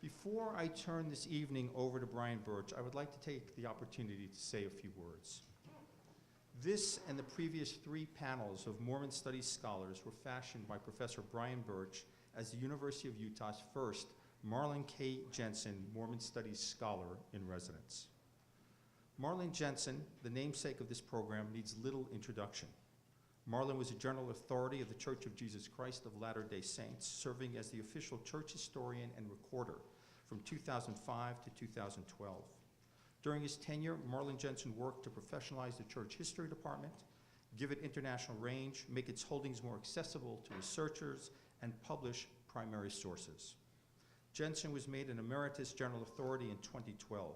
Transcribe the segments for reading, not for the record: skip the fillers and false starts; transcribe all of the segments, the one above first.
Before I turn this evening over to Brian Birch, I would like to take the opportunity to say a few words. This and the previous 3 panels of Mormon Studies scholars were fashioned by Professor Brian Birch as the University of Utah's first Marlin K. Jensen Mormon Studies Scholar in Residence. Marlin Jensen, the namesake of this program, needs little introduction. Marlin was a General Authority of the Church of Jesus Christ of Latter-day Saints, serving as the official church historian and recorder from 2005 to 2012. During his tenure, Marlin Jensen worked to professionalize the church history department, give it international range, make its holdings more accessible to researchers, and publish primary sources. Jensen was made an Emeritus General Authority in 2012.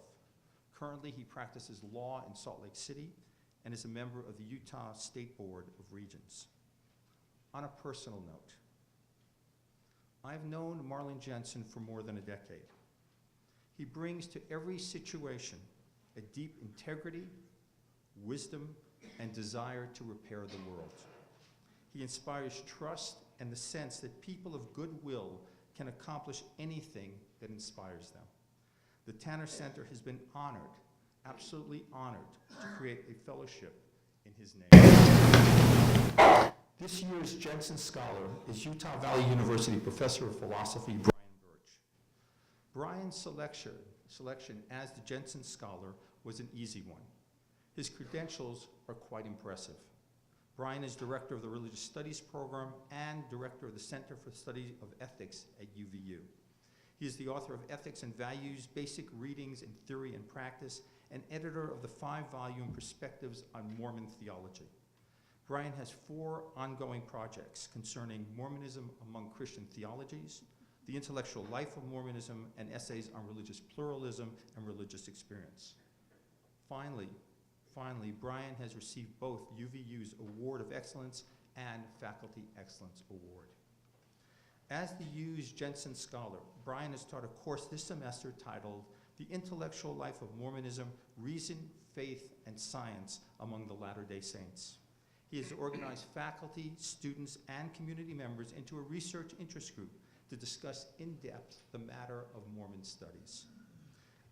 Currently, he practices law in Salt Lake City and is a member of the Utah State Board of Regents. On a personal note, I've known Marlin Jensen for more than a decade. He brings to every situation a deep integrity, wisdom, and desire to repair the world. He inspires trust and the sense that people of goodwill can accomplish anything that inspires them. The Tanner Center has been honored, absolutely honored, to create a fellowship in his name. This year's Jensen Scholar is Utah Valley University Professor of Philosophy, Brian Birch. Brian's selection as the Jensen Scholar was an easy one. His credentials are quite impressive. Brian is Director of the Religious Studies Program and Director of the Center for the Study of Ethics at UVU. He is the author of Ethics and Values, Basic Readings in Theory and Practice, and editor of the 5-volume Perspectives on Mormon Theology. Brian has 4 ongoing projects concerning Mormonism among Christian theologies, the intellectual life of Mormonism, and essays on religious pluralism and religious experience. Finally, Brian has received both UVU's Award of Excellence and Faculty Excellence Award. As the U's Jensen Scholar, Brian has taught a course this semester titled The Intellectual Life of Mormonism, Reason, Faith, and Science Among the Latter-day Saints. He has organized faculty, students, and community members into a research interest group to discuss in depth the matter of Mormon studies.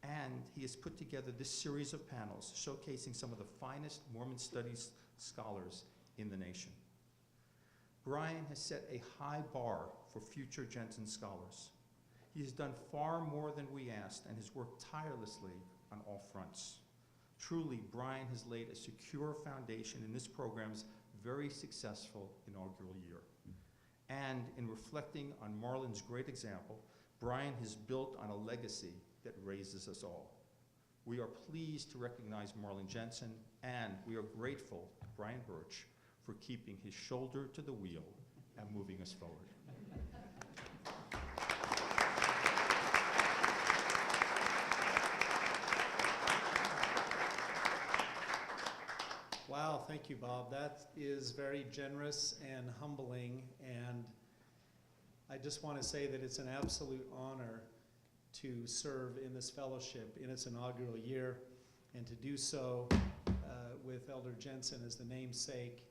And he has put together this series of panels showcasing some of the finest Mormon studies scholars in the nation. Brian has set a high bar for future Jensen scholars. He has done far more than we asked and has worked tirelessly on all fronts. Truly, Brian has laid a secure foundation in this program's very successful inaugural year. And in reflecting on Marlin's great example, Brian has built on a legacy that raises us all. We are pleased to recognize Marlin Jensen, and we are grateful to Brian Birch for keeping his shoulder to the wheel and moving us forward. Wow, thank you, Bob. That is very generous and humbling, and I just want to say that it's an absolute honor to serve in this fellowship in its inaugural year, and to do so with Elder Jensen as the namesake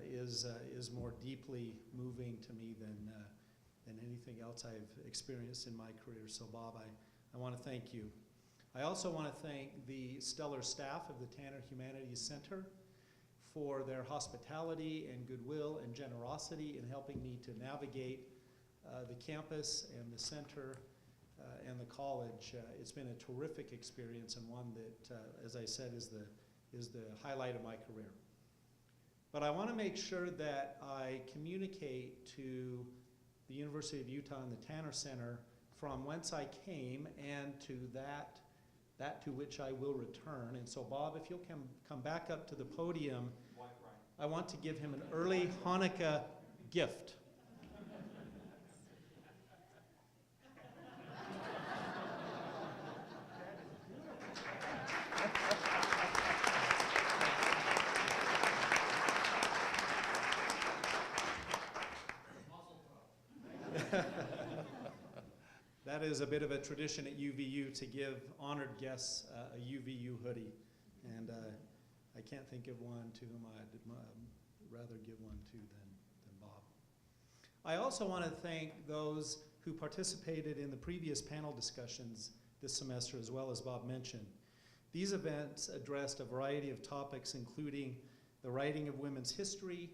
is more deeply moving to me than anything else I've experienced in my career. So Bob, I want to thank you. I also want to thank the stellar staff of the Tanner Humanities Center for their hospitality and goodwill and generosity in helping me to navigate the campus and the center and the college. It's been a terrific experience, and one that, as I said, is the highlight of my career. But I want to make sure that I communicate to the University of Utah and the Tanner Center from whence I came and to that to which I will return. And so, Bob, if you'll come back up to the podium, I want to give him an early Hanukkah gift. That is a bit of a tradition at UVU to give honored guests a UVU hoodie, and I can't think of one to whom I'd rather give one to than Bob. I also want to thank those who participated in the previous panel discussions this semester, as well as Bob mentioned. These events addressed a variety of topics, including the writing of women's history,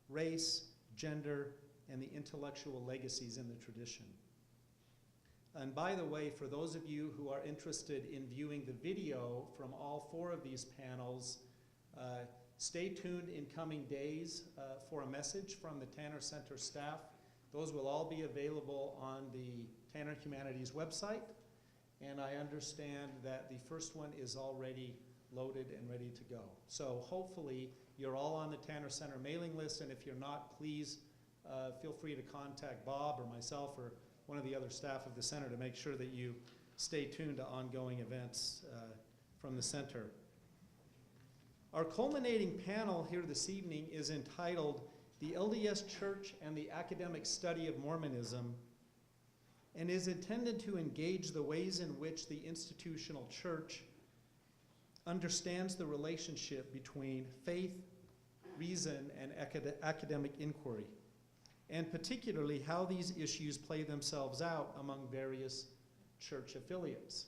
race, gender, and the intellectual legacies in the tradition. And by the way, for those of you who are interested in viewing the video from all 4 of these panels, stay tuned in coming days for a message from the Tanner Center staff. Those will all be available on the Tanner Humanities website, and I understand that the first one is already loaded and ready to go. So hopefully you're all on the Tanner Center mailing list, and if you're not, please feel free to contact Bob or myself or one of the other staff of the center to make sure that you stay tuned to ongoing events from the center. Our culminating panel here this evening is entitled "The LDS Church and the Academic Study of Mormonism," and is intended to engage the ways in which the institutional church understands the relationship between faith, reason, and academic inquiry, and particularly how these issues play themselves out among various church affiliates.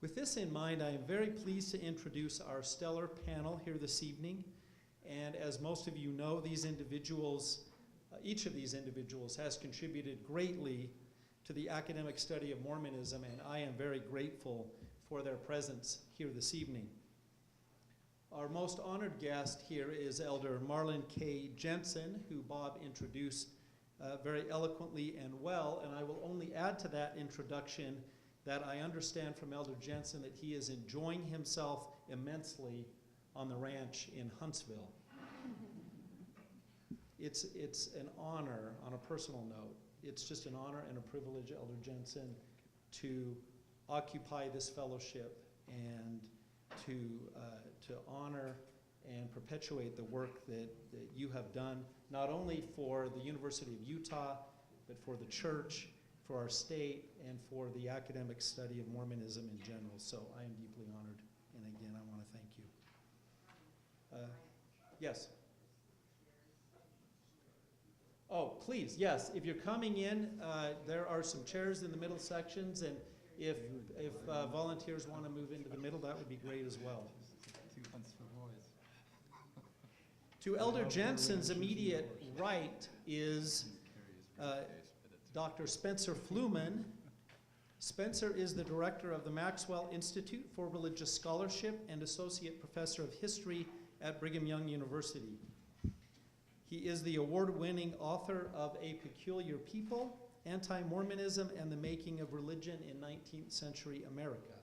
With this in mind, I am very pleased to introduce our stellar panel here this evening. And as most of you know, these individuals, each of these individuals has contributed greatly to the academic study of Mormonism, and I am very grateful for their presence here this evening. Our most honored guest here is Elder Marlin K. Jensen, who Bob introduced very eloquently and well, and I will only add to that introduction that I understand from Elder Jensen that he is enjoying himself immensely on the ranch in Huntsville. It's an honor, on a personal note, it's just an honor and a privilege, Elder Jensen, to occupy this fellowship and to honor and perpetuate the work that you have done, not only for the University of Utah, but for the church, for our state, and for the academic study of Mormonism in general. So I am deeply honored, and again, I want to thank you. Yes? Oh, please, yes. If you're coming in, there are some chairs in the middle sections, and if volunteers want to move into the middle, that would be great as well. To Elder Jensen's immediate right is Dr. Spencer Fluman. Spencer is the director of the Maxwell Institute for Religious Scholarship and associate professor of history at Brigham Young University. He is the award-winning author of A Peculiar People, Anti-Mormonism and the Making of Religion in 19th Century America.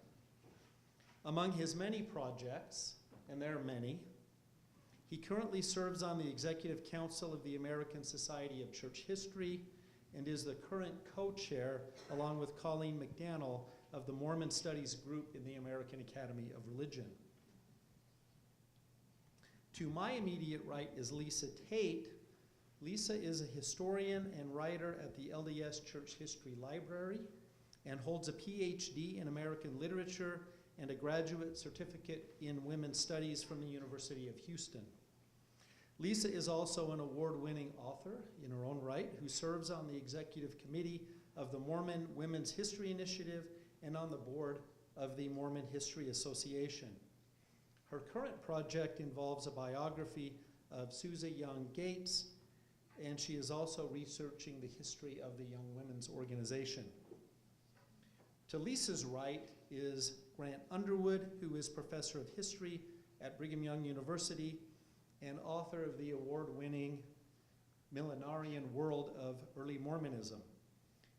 Among his many projects, and there are many, he currently serves on the Executive Council of the American Society of Church History and is the current co-chair, along with Colleen McDaniel, of the Mormon Studies Group in the American Academy of Religion. To my immediate right is Lisa Tait. Lisa is a historian and writer at the LDS Church History Library and holds a Ph.D. in American Literature and a graduate certificate in Women's Studies from the University of Houston. Lisa is also an award-winning author in her own right who serves on the executive committee of the Mormon Women's History Initiative and on the board of the Mormon History Association. Her current project involves a biography of Susa Young Gates, and she is also researching the history of the Young Women's Organization. To Lisa's right is Grant Underwood, who is professor of history at Brigham Young University and author of the award-winning Millenarian World of Early Mormonism.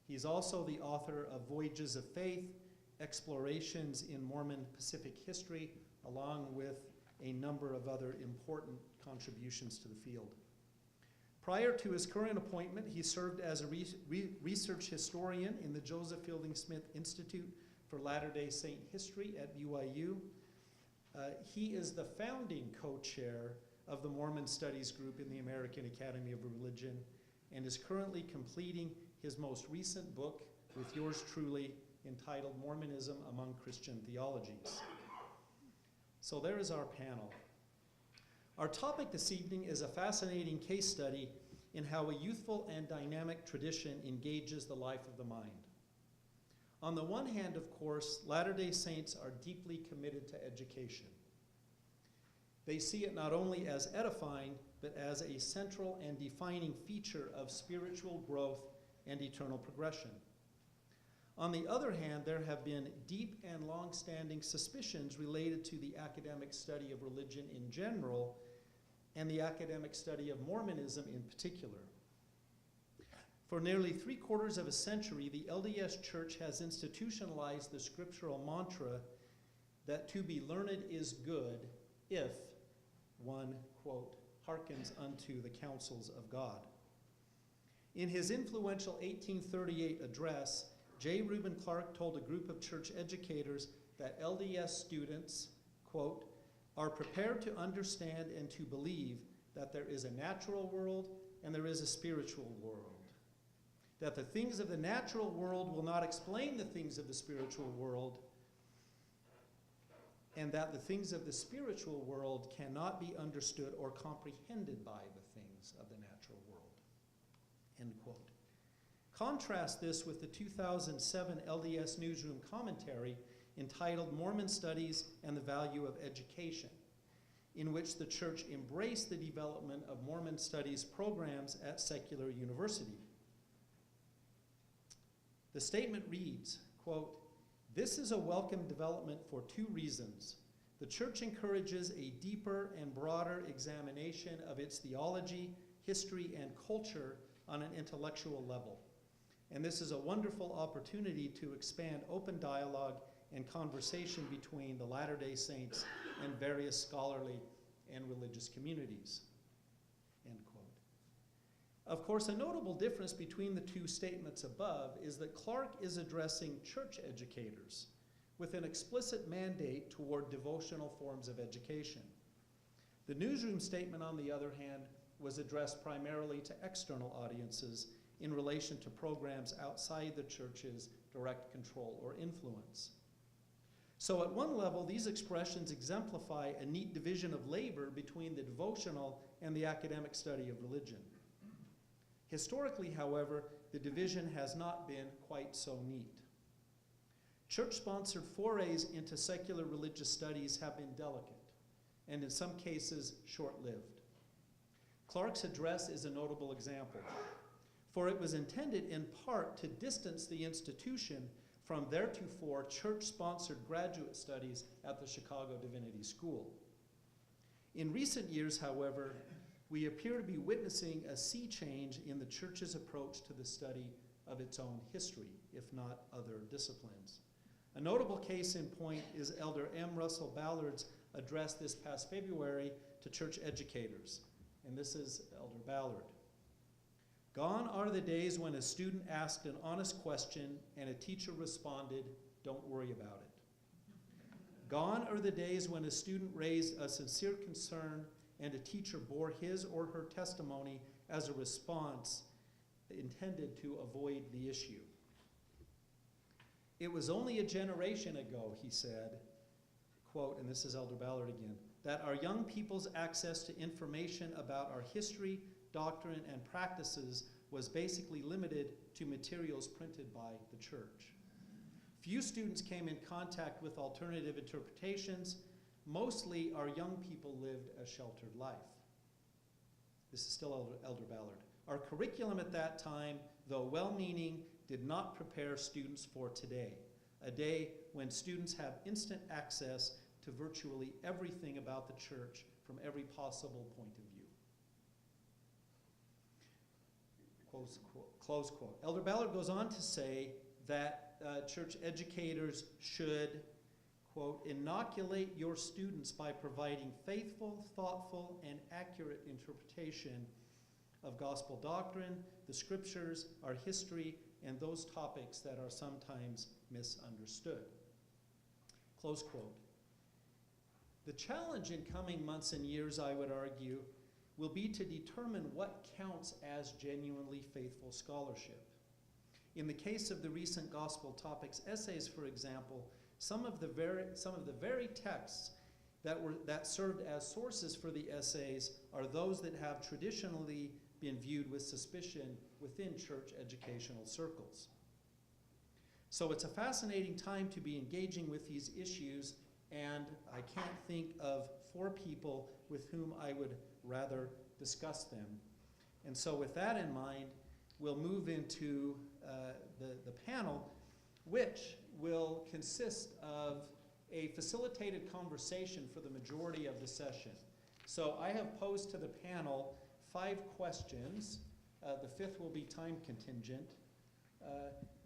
He's also the author of Voyages of Faith, Explorations in Mormon Pacific History, along with a number of other important contributions to the field. Prior to his current appointment, he served as a research historian in the Joseph Fielding Smith Institute for Latter-day Saint History at BYU. He is the founding co-chair of the Mormon Studies Group in the American Academy of Religion and is currently completing his most recent book with yours truly entitled Mormonism Among Christian Theologies. So there is our panel. Our topic this evening is a fascinating case study in how a youthful and dynamic tradition engages the life of the mind. On the one hand, of course, Latter-day Saints are deeply committed to education. They see it not only as edifying, but as a central and defining feature of spiritual growth and eternal progression. On the other hand, there have been deep and long-standing suspicions related to the academic study of religion in general and the academic study of Mormonism in particular. For nearly 3/4 of a century, the LDS Church has institutionalized the scriptural mantra that to be learned is good if one, quote, hearkens unto the counsels of God. In his influential 1838 address, J. Reuben Clark told a group of church educators that LDS students, quote, are prepared to understand and to believe that there is a natural world and there is a spiritual world, that the things of the natural world will not explain the things of the spiritual world, and that the things of the spiritual world cannot be understood or comprehended by the things of the natural world, end quote. Contrast this with the 2007 LDS Newsroom commentary entitled Mormon Studies and the Value of Education, in which the church embraced the development of Mormon studies programs at secular university. The statement reads, quote, this is a welcome development for 2 reasons. The church encourages a deeper and broader examination of its theology, history, and culture on an intellectual level. And this is a wonderful opportunity to expand open dialogue and conversation between the Latter-day Saints and various scholarly and religious communities, end quote. Of course, a notable difference between the 2 statements above is that Clark is addressing church educators with an explicit mandate toward devotional forms of education. The Newsroom statement, on the other hand, was addressed primarily to external audiences in relation to programs outside the church's direct control or influence. So at one level, these expressions exemplify a neat division of labor between the devotional and the academic study of religion. Historically, however, the division has not been quite so neat. Church-sponsored forays into secular religious studies have been delicate, and in some cases, short-lived. Clark's address is a notable example, for it was intended in part to distance the institution from theretofore church-sponsored graduate studies at the Chicago Divinity School. In recent years, however, we appear to be witnessing a sea change in the church's approach to the study of its own history, if not other disciplines. A notable case in point is Elder M. Russell Ballard's address this past February to church educators, and this is Elder Ballard. Gone are the days when a student asked an honest question and a teacher responded, "Don't worry about it." Gone are the days when a student raised a sincere concern and a teacher bore his or her testimony as a response intended to avoid the issue. It was only a generation ago, he said, quote, and this is Elder Ballard again, that our young people's access to information about our history, doctrine, and practices was basically limited to materials printed by the church. Few students came in contact with alternative interpretations. Mostly our young people lived a sheltered life. This is still Elder Ballard. Our curriculum at that time, though well-meaning, did not prepare students for today, a day when students have instant access to virtually everything about the church from every possible point of view. Close quote. Elder Ballard goes on to say that church educators should, quote, inoculate your students by providing faithful, thoughtful, and accurate interpretation of gospel doctrine, the scriptures, our history, and those topics that are sometimes misunderstood. Close quote. The challenge in coming months and years, I would argue, will be to determine what counts as genuinely faithful scholarship. In the case of the recent gospel topics essays, for example, some of the very texts that served as sources for the essays are those that have traditionally been viewed with suspicion within church educational circles. So it's a fascinating time to be engaging with these issues, and I can't think of 4 people with whom I would rather discuss them. And so with that in mind, we'll move into the panel, which will consist of a facilitated conversation for the majority of the session. So I have posed to the panel 5 questions. The 5th will be time contingent,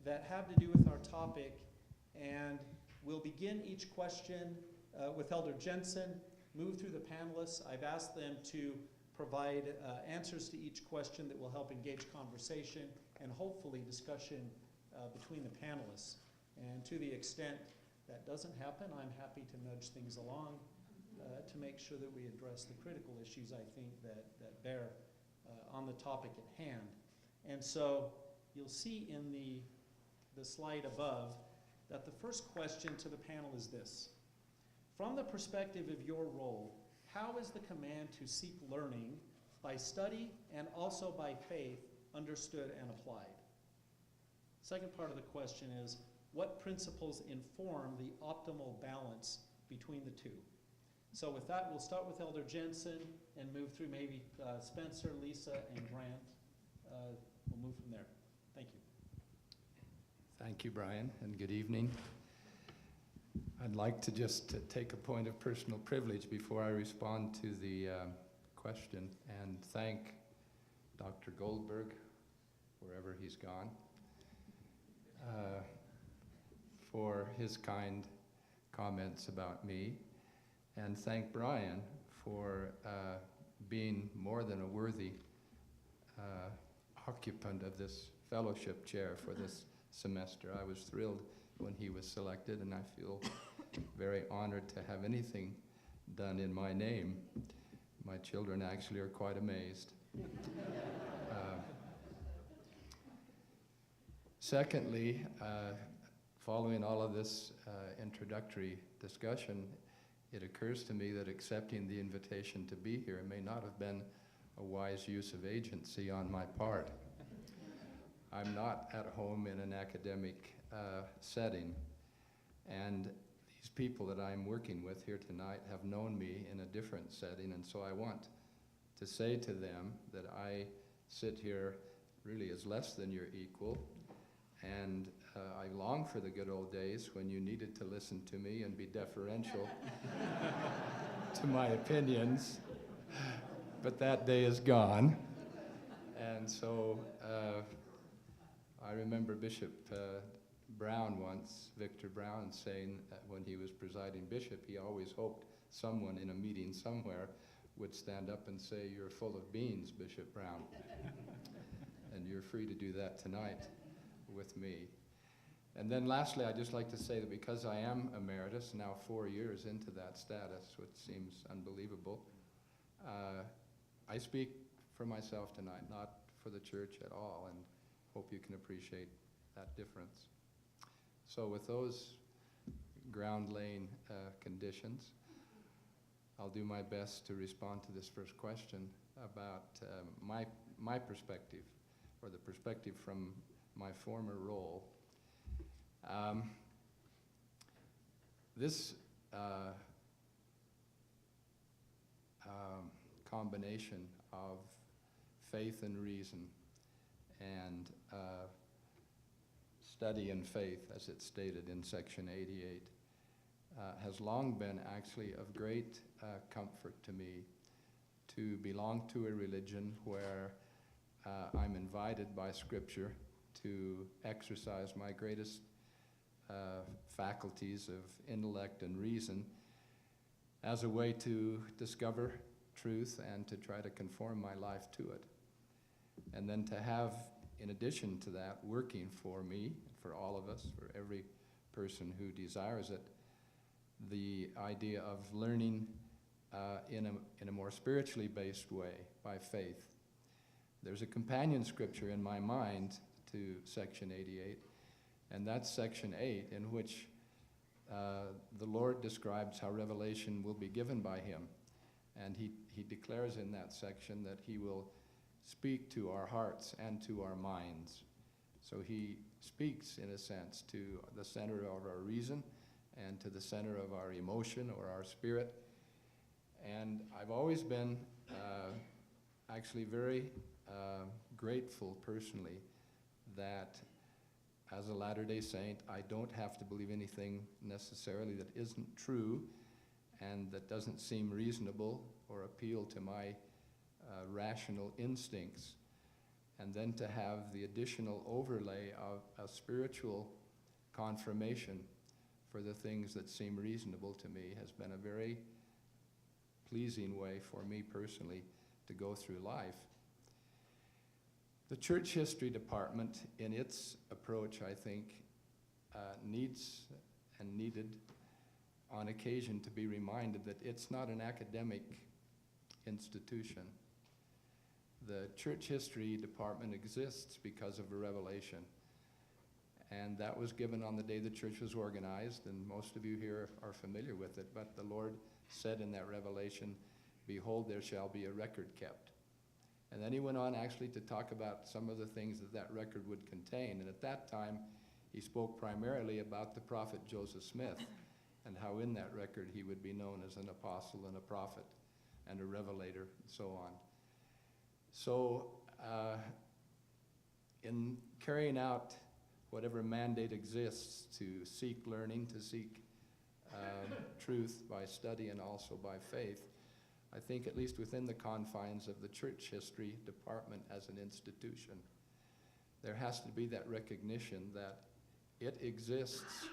that have to do with our topic. And we'll begin each question with Elder Jensen, move through the panelists. I've asked them to provide answers to each question that will help engage conversation and hopefully discussion between the panelists. And to the extent that doesn't happen, I'm happy to nudge things along to make sure that we address the critical issues, I think, that bear on the topic at hand. And so you'll see in the slide above that the first question to the panel is this. From the perspective of your role, how is the command to seek learning by study and also by faith understood and applied? Second part of the question is, what principles inform the optimal balance between the two? So with that, we'll start with Elder Jensen and move through maybe Spencer, Lisa, and Grant. We'll move from there. Thank you. Thank you, Brian, and good evening. I'd like to just take a point of personal privilege before I respond to the question and thank Dr. Goldberg, wherever he's gone, for his kind comments about me, and thank Brian for being more than a worthy occupant of this fellowship chair for this semester. I was thrilled when he was selected, and I feel very honored to have anything done in my name. My children actually are quite amazed. Secondly, following all of this introductory discussion, it occurs to me that accepting the invitation to be here may not have been a wise use of agency on my part. I'm not at home in an academic setting, and these people that I'm working with here tonight have known me in a different setting, and so I want to say to them that I sit here really as less than your equal, and I long for the good old days when you needed to listen to me and be deferential to my opinions, but that day is gone. And so I remember Bishop Brown once, Victor Brown, saying that when he was presiding bishop, he always hoped someone in a meeting somewhere would stand up and say, "You're full of beans, Bishop Brown." And you're free to do that tonight with me. And then lastly, I'd just like to say that because I am emeritus, now 4 years into that status, which seems unbelievable, I speak for myself tonight, not for the church at all, and hope you can appreciate that difference. So with those ground-laying conditions, I'll do my best to respond to this first question about my perspective, or the perspective from my former role. This combination of faith and reason and study and faith, as it's stated in section 88, has long been actually of great comfort to me to belong to a religion where I'm invited by Scripture to exercise my greatest faculties of intellect and reason as a way to discover truth and to try to conform my life to it. And then to have, in addition to that, working for me, for all of us, for every person who desires it, the idea of learning in a more spiritually based way, by faith. There's a companion scripture in my mind to section 88, and that's section 8, in which the Lord describes how revelation will be given by him. And he declares in that section that he will speak to our hearts and to our minds. So he speaks, in a sense, to the center of our reason and to the center of our emotion or our spirit. And I've always been actually very grateful personally that as a Latter-day Saint, I don't have to believe anything necessarily that isn't true and that doesn't seem reasonable or appeal to my rational instincts. And then to have the additional overlay of a spiritual confirmation for the things that seem reasonable to me has been a very pleasing way for me personally to go through life. The Church History Department, in its approach, I think, needs and needed on occasion to be reminded that it's not an academic institution. The Church History Department exists because of a revelation. And that was given on the day the church was organized, and most of you here are familiar with it. But the Lord said in that revelation, "Behold, there shall be a record kept." And then he went on actually to talk about some of the things that that record would contain. And at that time, he spoke primarily about the prophet Joseph Smith and how in that record he would be known as an apostle and a prophet and a revelator and so on. So in carrying out whatever mandate exists to seek learning, to seek truth by study and also by faith, I think at least within the confines of the Church History Department as an institution, there has to be that recognition that it exists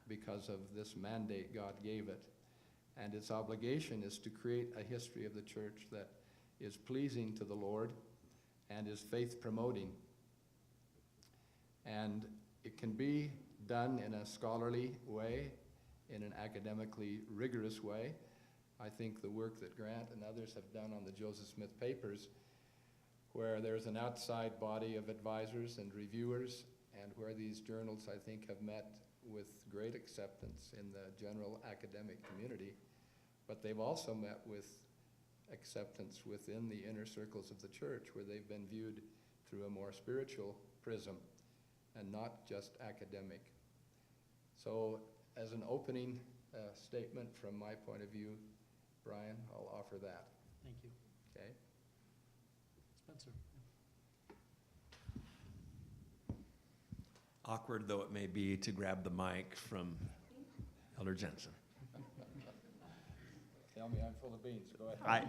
because of this mandate God gave it. And its obligation is to create a history of the church that is pleasing to the Lord and is faith-promoting. And it can be done in a scholarly way, in an academically rigorous way. I think the work that Grant and others have done on the Joseph Smith papers, where there's an outside body of advisors and reviewers, and where these journals, I think, have met with great acceptance in the general academic community, but they've also met with acceptance within the inner circles of the church, where they've been viewed through a more spiritual prism and not just academic. So as an opening statement from my point of view, Brian, I'll offer that. Thank you. Okay? Spencer. Awkward though it may be to grab the mic from Elder Jensen. Tell me I'm full of beans. Go ahead.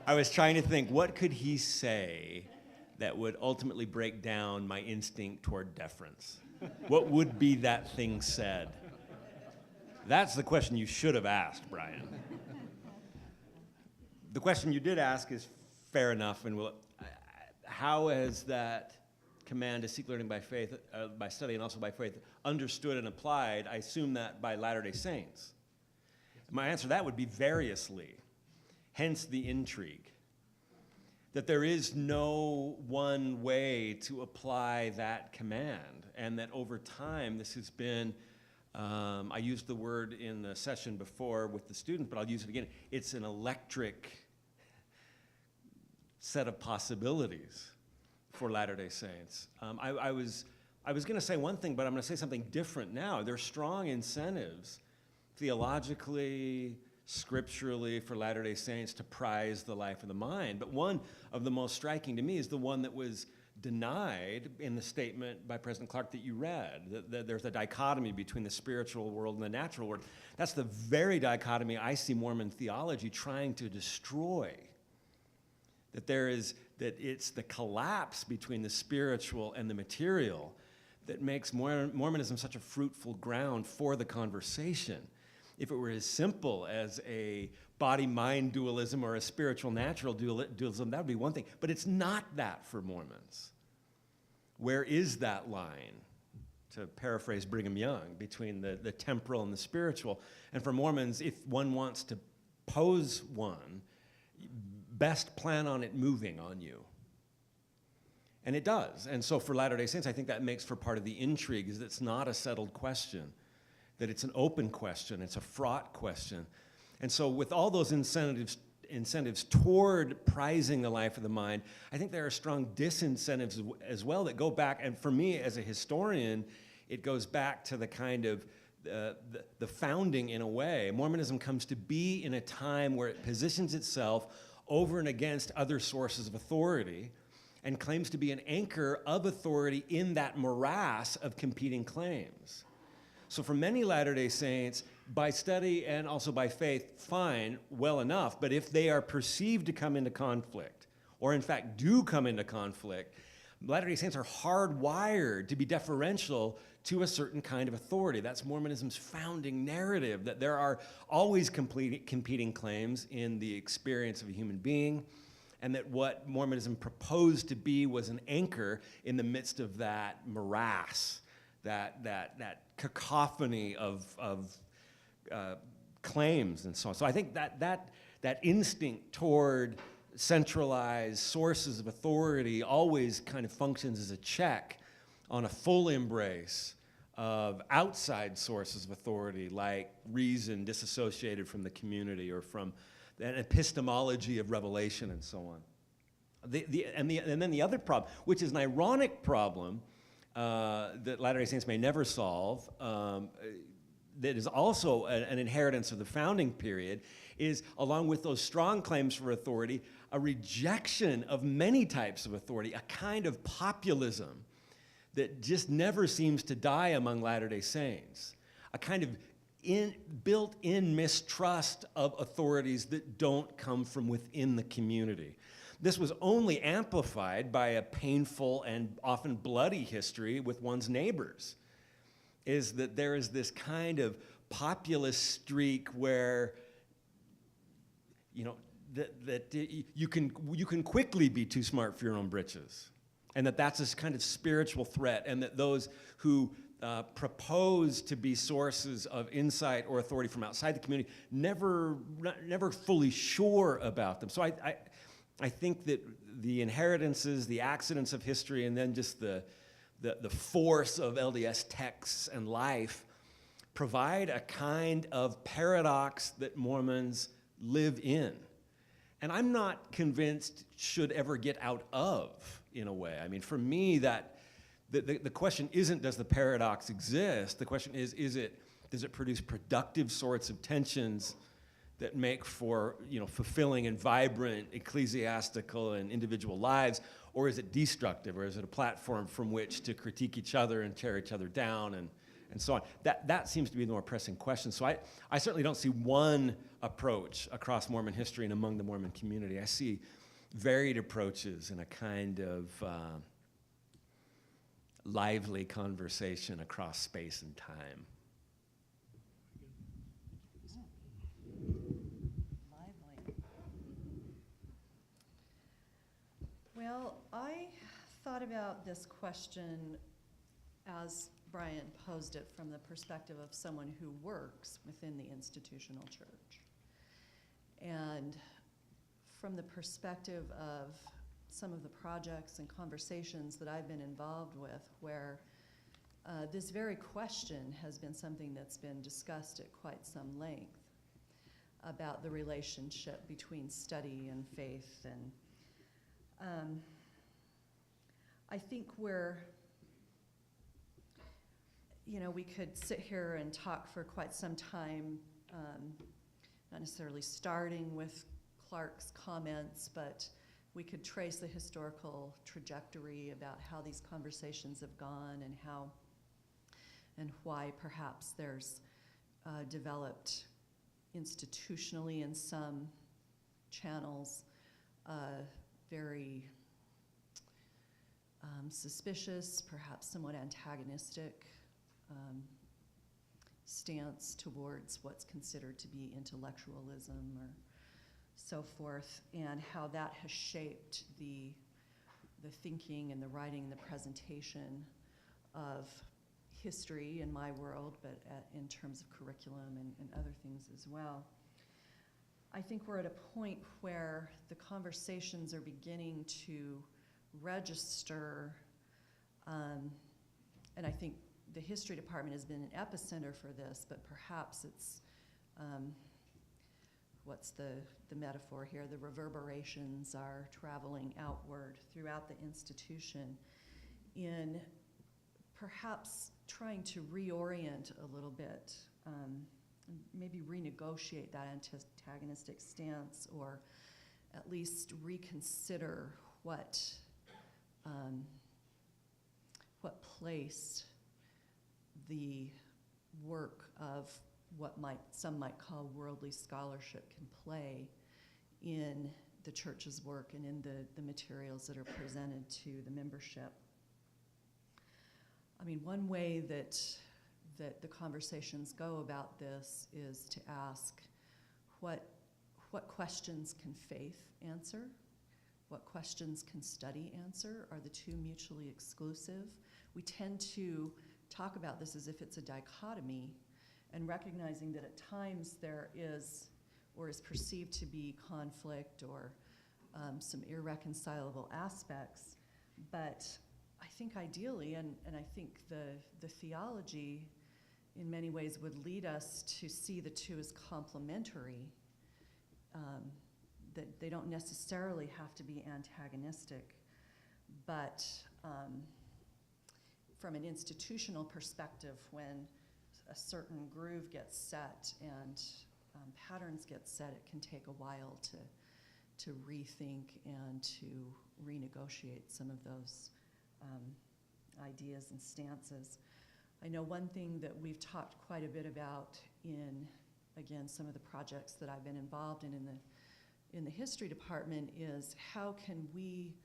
I was trying to think, what could he say that would ultimately break down my instinct toward deference? What would be that thing said? That's the question you should have asked, Brian. The question you did ask is fair enough, and how has that command to seek learning by faith, by study and also by faith, understood and applied? I assume that by Latter-day Saints. My answer to that would be variously, hence the intrigue. That there is no one way to apply that command, and that over time this has been, I used the word in the session before with the students, but I'll use it again. It's an electric set of possibilities for Latter-day Saints. I was going to say one thing, but I'm going to say something different now. There are strong incentives theologically, scripturally, for Latter-day Saints to prize the life of the mind. But one of the most striking to me is the one that was denied in the statement by President Clark that you read, that there's a dichotomy between the spiritual world and the natural world. That's the very dichotomy I see Mormon theology trying to destroy. That it's the collapse between the spiritual and the material that makes Mormonism such a fruitful ground for the conversation. If it were as simple as a body-mind dualism or a spiritual-natural dualism, that would be one thing. But it's not that for Mormons. Where is that line, to paraphrase Brigham Young, between the temporal and the spiritual? And for Mormons, if one wants to pose one, best plan on it moving on you. And it does. And so for Latter-day Saints, I think that makes for part of the intrigue, is that it's not a settled question, that it's an open question, it's a fraught question. And so with all those incentives incentives toward prizing the life of the mind, I think there are strong disincentives as well that go back, and for me as a historian, it goes back to the kind of the founding in a way. Mormonism comes to be in a time where it positions itself over and against other sources of authority and claims to be an anchor of authority in that morass of competing claims. So for many Latter-day Saints, by study and also by faith, fine, well enough, but if they are perceived to come into conflict, or in fact do come into conflict, Latter-day Saints are hardwired to be deferential to a certain kind of authority. That's Mormonism's founding narrative, that there are always competing claims in the experience of a human being, and that what Mormonism proposed to be was an anchor in the midst of that morass, that cacophony of claims and so on. So I think that instinct toward centralized sources of authority always kind of functions as a check on a full embrace of outside sources of authority, like reason disassociated from the community or from an epistemology of revelation and so on. And then the other problem, which is an ironic problem that Latter-day Saints may never solve, that is also an inheritance of the founding period, is along with those strong claims for authority, a rejection of many types of authority, a kind of populism that just never seems to die among Latter-day Saints, a kind of built-in mistrust of authorities that don't come from within the community. This was only amplified by a painful and often bloody history with one's neighbors, is that there is this kind of populist streak where, you know, that you can quickly be too smart for your own britches, and that's this kind of spiritual threat, and that those who propose to be sources of insight or authority from outside the community never fully sure about them. So I think that the inheritances, the accidents of history, and then just the force of LDS texts and life provide a kind of paradox that Mormons live in. And I'm not convinced should ever get out of, in a way. I mean, for me, that the question isn't, does the paradox exist? The question is does it produce productive sorts of tensions that make for, you know, fulfilling and vibrant ecclesiastical and individual lives, or is it destructive, or is it a platform from which to critique each other and tear each other down and so on? That seems to be the more pressing question. So I certainly don't see one approach across Mormon history and among the Mormon community. I see varied approaches in a kind of lively conversation across space and time. Lively. Well, I thought about this question as Brian posed it from the perspective of someone who works within the institutional church. And from the perspective of some of the projects and conversations that I've been involved with, where this very question has been something that's been discussed at quite some length about the relationship between study and faith. And I think we could sit here and talk for quite some time, not necessarily starting with Clark's comments, but we could trace the historical trajectory about how these conversations have gone and how and why perhaps there's developed institutionally in some channels very suspicious, perhaps somewhat antagonistic stance towards what's considered to be intellectualism or so forth, and how that has shaped the thinking and the writing and the presentation of history in my world, but in terms of curriculum and other things as well. I think we're at a point where the conversations are beginning to register, and I think the history department has been an epicenter for this, but perhaps it's what's the metaphor here? The reverberations are traveling outward throughout the institution in perhaps trying to reorient a little bit, maybe renegotiate that antagonistic stance, or at least reconsider what place the work of what some might call worldly scholarship can play in the church's work and in the materials that are presented to the membership. I mean, one way that the conversations go about this is to ask what questions can faith answer? What questions can study answer? Are the two mutually exclusive? We tend to talk about this as if it's a dichotomy, and recognizing that at times there is, or is perceived to be, conflict or some irreconcilable aspects. But I think ideally, and I think the theology in many ways would lead us to see the two as complementary, that they don't necessarily have to be antagonistic, but from an institutional perspective, when a certain groove gets set and patterns get set, it can take a while to rethink and to renegotiate some of those ideas and stances. I know one thing that we've talked quite a bit about in, again, some of the projects that I've been involved in the history department is how can we,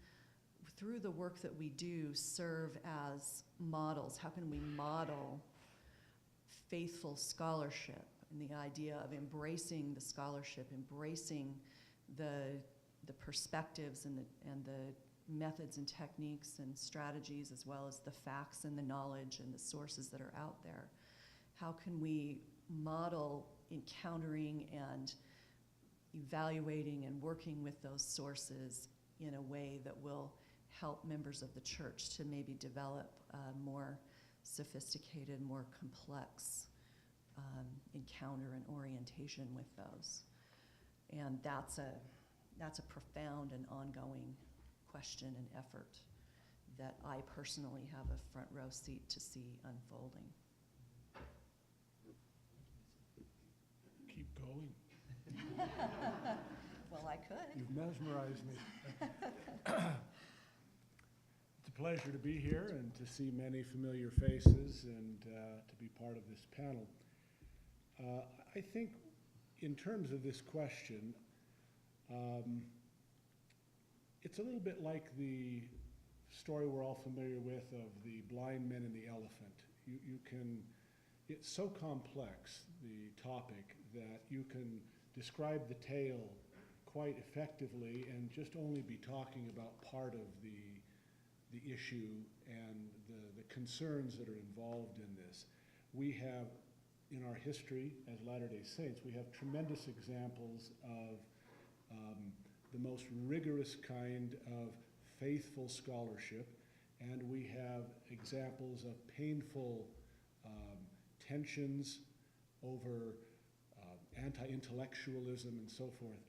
through the work that we do, serve as models? How can we model faithful scholarship, and the idea of embracing the scholarship, embracing the perspectives and the methods and techniques and strategies, as well as the facts and the knowledge and the sources that are out there? How can we model encountering and evaluating and working with those sources in a way that will help members of the church to maybe develop a more sophisticated, more complex encounter and orientation with those? And that's a profound and ongoing question and effort that I personally have a front row seat to see unfolding. Keep going. Well, I could. You've mesmerized me. It's a pleasure to be here and to see many familiar faces and to be part of this panel. I think in terms of this question, it's a little bit like the story we're all familiar with of the blind men and the elephant. You can, it's so complex, the topic, that you can describe the tale quite effectively and just only be talking about part of the issue and the concerns that are involved in this. We have, in our history as Latter-day Saints, we have tremendous examples of the most rigorous kind of faithful scholarship, and we have examples of painful tensions over anti-intellectualism and so forth.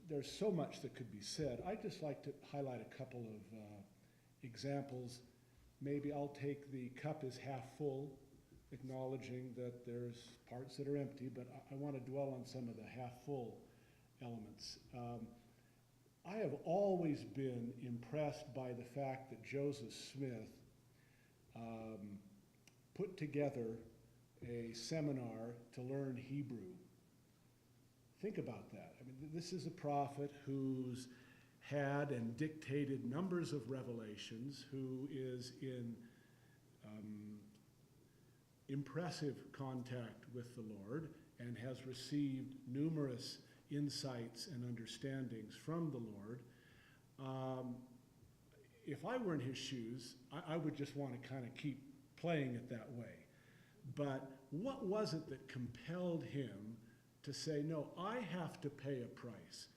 There's so much that could be said. I'd just like to highlight a couple of examples. Maybe I'll take the cup is half full, acknowledging that there's parts that are empty, but I want to dwell on some of the half full elements. I have always been impressed by the fact that Joseph Smith put together a seminar to learn Hebrew. Think about that. I mean, this is a prophet who's had and dictated numbers of revelations, who is in impressive contact with the Lord and has received numerous insights and understandings from the Lord. If I were in his shoes, I would just want to kind of keep playing it that way. But what was it that compelled him to say, no, I have to pay a price.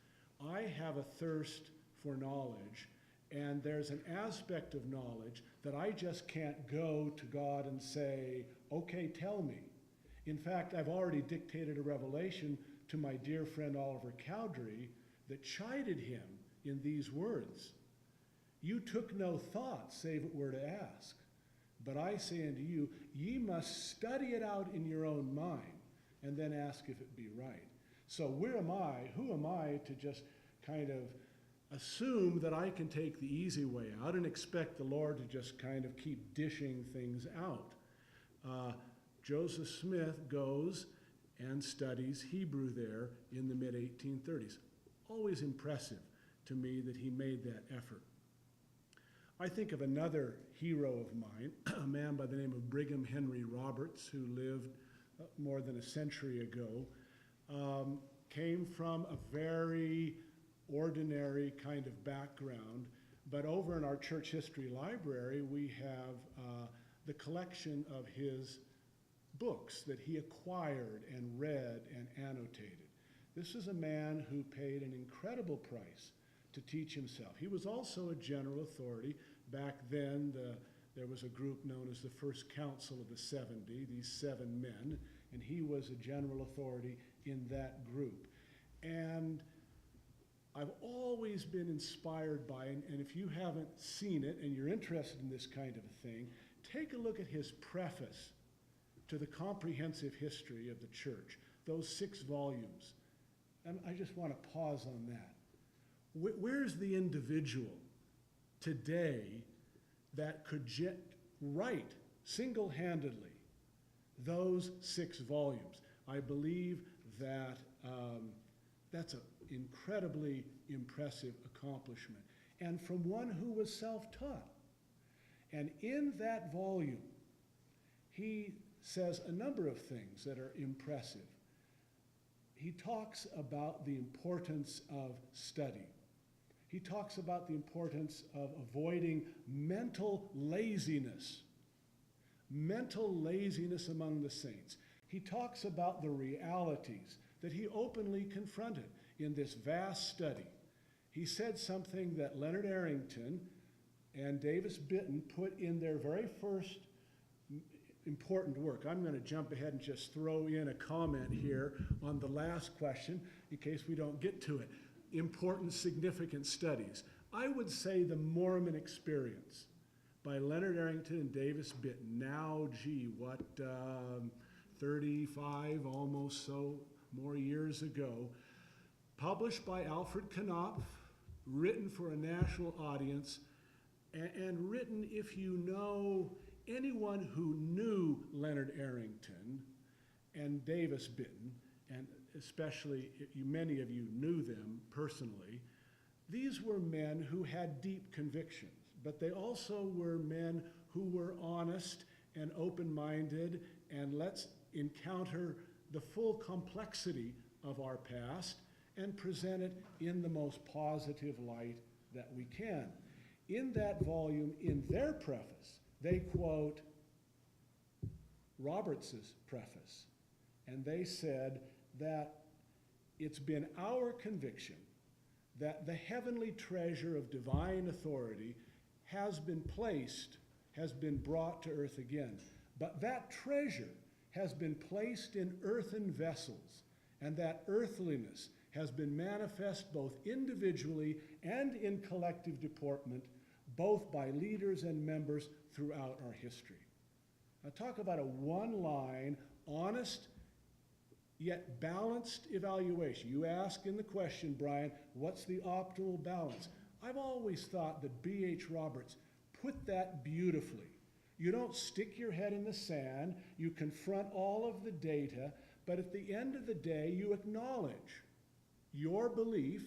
I have a thirst for knowledge, and there's an aspect of knowledge that I just can't go to God and say, okay, tell me. In fact, I've already dictated a revelation to my dear friend Oliver Cowdery that chided him in these words. You took no thought, save it were to ask. But I say unto you, ye must study it out in your own mind, and then ask if it be right. So who am I to just kind of assume that I can take the easy way out and expect the Lord to just kind of keep dishing things out? Joseph Smith goes and studies Hebrew there in the mid-1830s. Always impressive to me that he made that effort. I think of another hero of mine, a man by the name of Brigham Henry Roberts, who lived more than a century ago, came from a very ordinary kind of background, but over in our church history library we have the collection of his books that he acquired and read and annotated. This is a man who paid an incredible price to teach himself. He was also a general authority. Back then, there was a group known as the First Council of the 70, these 7 men, and he was a general authority in that group. And I've always been inspired by, and if you haven't seen it and you're interested in this kind of a thing, take a look at his preface to the Comprehensive History of the Church, those 6 volumes. And I just want to pause on that. Where's the individual today that could write single-handedly those 6 volumes? I believe that that's an incredibly impressive accomplishment, and from one who was self-taught. And in that volume, he says a number of things that are impressive. He talks about the importance of study. He talks about the importance of avoiding mental laziness among the saints. He talks about the realities that he openly confronted in this vast study. He said something that Leonard Arrington and Davis Bitton put in their very first important work. I'm going to jump ahead and just throw in a comment here on the last question in case we don't get to it. Important, significant studies. I would say The Mormon Experience by Leonard Arrington and Davis Bitton. Now, 35, almost so, more years ago. Published by Alfred Knopf, written for a national audience, and written, if you know anyone who knew Leonard Arrington and Davis Bitton, and especially many of you knew them personally, these were men who had deep convictions, but they also were men who were honest and open-minded, and let's encounter the full complexity of our past and present it in the most positive light that we can. In that volume, in their preface, they quote Roberts's preface, and they said that it's been our conviction that the heavenly treasure of divine authority has been brought to earth again. But that treasure has been placed in earthen vessels, and that earthliness has been manifest both individually and in collective deportment, both by leaders and members throughout our history. Now talk about a one-line, honest, yet balanced evaluation. You ask in the question, Brian, what's the optimal balance? I've always thought that B.H. Roberts put that beautifully. You don't stick your head in the sand, you confront all of the data, but at the end of the day, you acknowledge your belief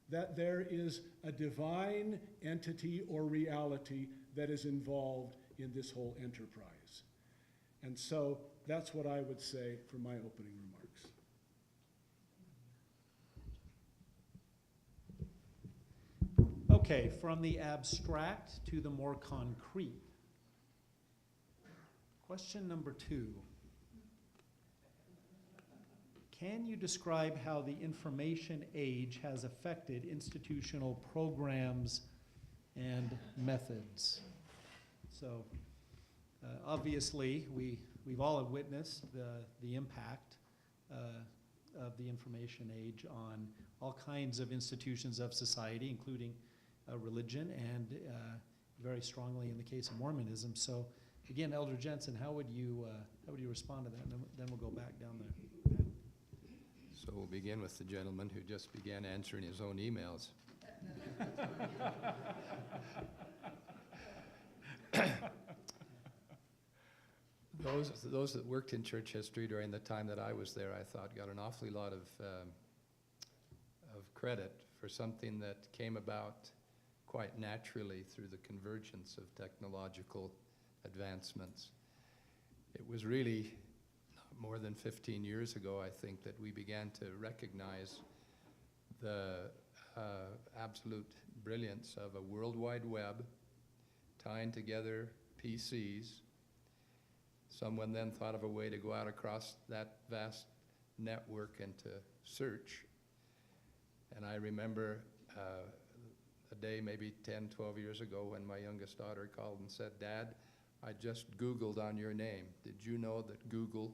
that there is a divine entity or reality that is involved in this whole enterprise. And so that's what I would say for my opening remarks. Okay, from the abstract to the more concrete. Question number 2. Can you describe how the information age has affected institutional programs and methods? So obviously we've all witnessed the impact of the information age on all kinds of institutions of society, including religion, and very strongly in the case of Mormonism. So again, Elder Jensen, how would you respond to that? And then we'll go back down there. So we'll begin with the gentleman who just began answering his own emails. Those that worked in church history during the time that I was there, I thought, got an awfully lot of credit for something that came about quite naturally through the convergence of technological advancements. It was really more than 15 years ago, I think, that we began to recognize the absolute brilliance of a World Wide Web tying together PCs. Someone then thought of a way to go out across that vast network and to search. And I remember a day maybe 10, 12 years ago when my youngest daughter called and said, "Dad, I just Googled on your name. Did you know that Google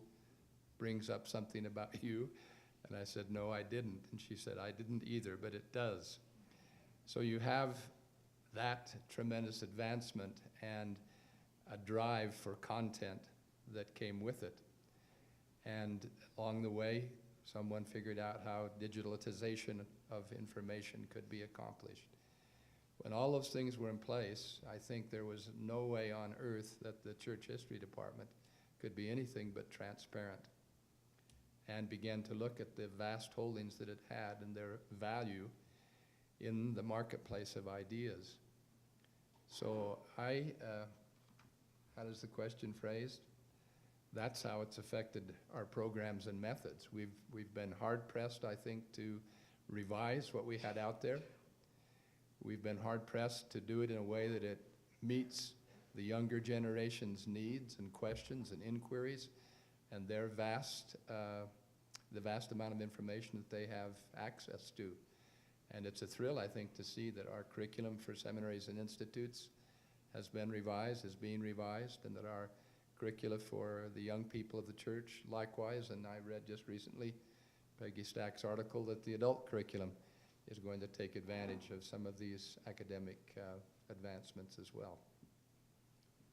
brings up something about you?" And I said, "No, I didn't." And she said, "I didn't either, but it does." So you have that tremendous advancement and a drive for content that came with it. And along the way, someone figured out how digitalization of information could be accomplished. When all those things were in place, I think there was no way on earth that the church history department could be anything but transparent, and began to look at the vast holdings that it had and their value in the marketplace of ideas. So how does the question phrased? That's how it's affected our programs and methods. We've been hard-pressed, I think, to revise what we had out there. We've been hard-pressed to do it in a way that it meets the younger generation's needs and questions and inquiries and their the vast amount of information that they have access to. And it's a thrill, I think, to see that our curriculum for seminaries and institutes has been revised, is being revised, and that our curricula for the young people of the church likewise. And I read just recently Peggy Stack's article that the adult curriculum is going to take advantage of some of these academic advancements as well.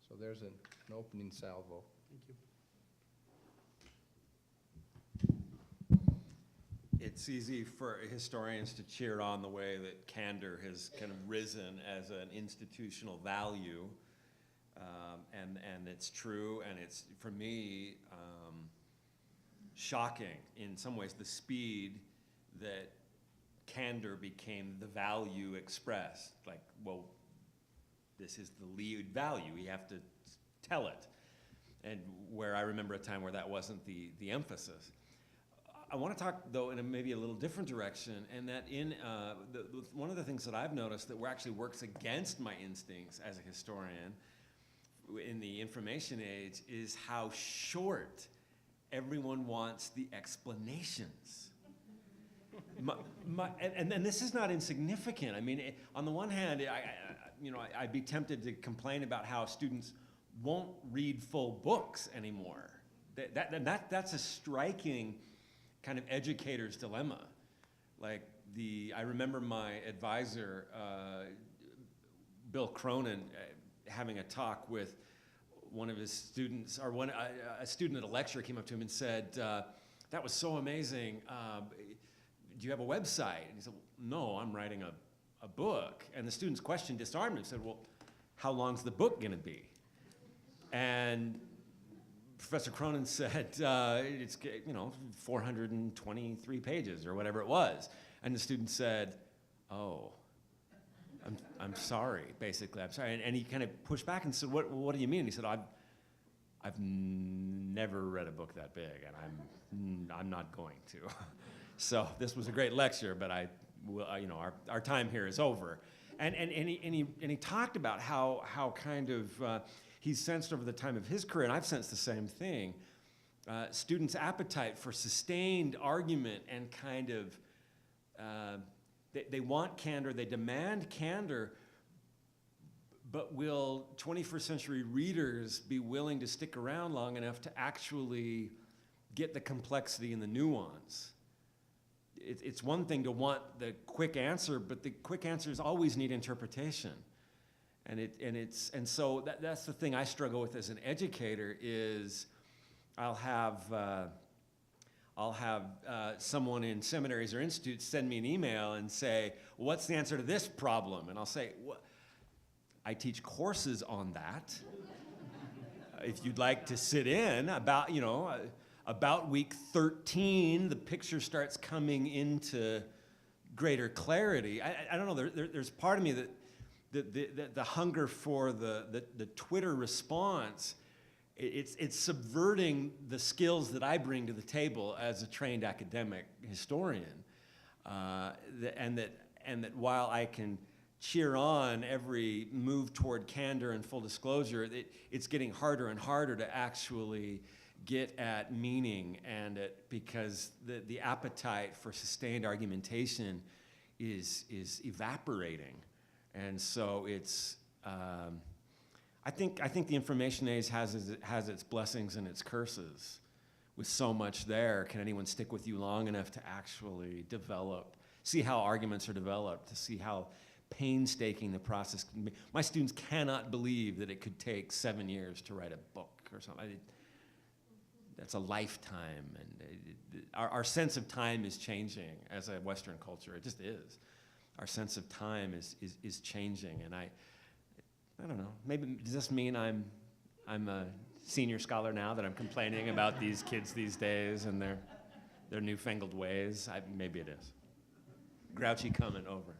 So there's an opening salvo. Thank you. It's easy for historians to cheer on the way that candor has kind of risen as an institutional value, and it's true, and it's, for me, shocking in some ways the speed that candor became the value expressed. Like, well, this is the lead value, we have to tell it. And where I remember a time where that wasn't the emphasis. I want to talk, though, in maybe a little different direction, and that in one of the things that I've noticed that actually works against my instincts as a historian in the information age is how short everyone wants the explanations. And this is not insignificant. I mean, on the one hand, I'd be tempted to complain about how students won't read full books anymore. That's a striking kind of educator's dilemma. Like I remember my advisor, Bill Cronin, having a talk with one of his students, or a student at a lecture came up to him and said, "That was so amazing. Do you have a website?" And he said, "Well, no, I'm writing a book." And the student's question disarmed him and said, "Well, how long's the book gonna be?" And Professor Cronin said, it's 423 pages or whatever it was. And the student said, "Oh, I'm sorry, basically, I'm sorry." And he kind of pushed back and said, what do you mean? And he said, I've never read a book that big, and I'm not going to. So this was a great lecture, but our time here is over. And he talked about how kind of, he's sensed over the time of his career, and I've sensed the same thing, students' appetite for sustained argument and kind of, they want candor, they demand candor, but will 21st century readers be willing to stick around long enough to actually get the complexity and the nuance it's one thing to want the quick answer, but the quick answers always need interpretation. And so that's the thing I struggle with as an educator is I'll have someone in seminaries or institutes send me an email and say, what's the answer to this problem? And I'll say, I teach courses on that. If you'd like to sit in about week 13, the picture starts coming into greater clarity. I don't know, there's part of me that the hunger for the Twitter response, it's subverting the skills that I bring to the table as a trained academic historian, and that while I can cheer on every move toward candor and full disclosure, it's getting harder and harder to actually get at meaning, because the appetite for sustained argumentation is evaporating. And so it's, I think the information age has its blessings and its curses. With so much there, can anyone stick with you long enough to actually see how arguments are developed, to see how painstaking the process can be? My students cannot believe that it could take 7 years to write a book or something. That's a lifetime, and our sense of time is changing as a Western culture. It just is. Our sense of time is changing, and I don't know. Maybe does this mean I'm a senior scholar now that I'm complaining about these kids these days and their newfangled ways? Maybe it is. Grouchy comment over.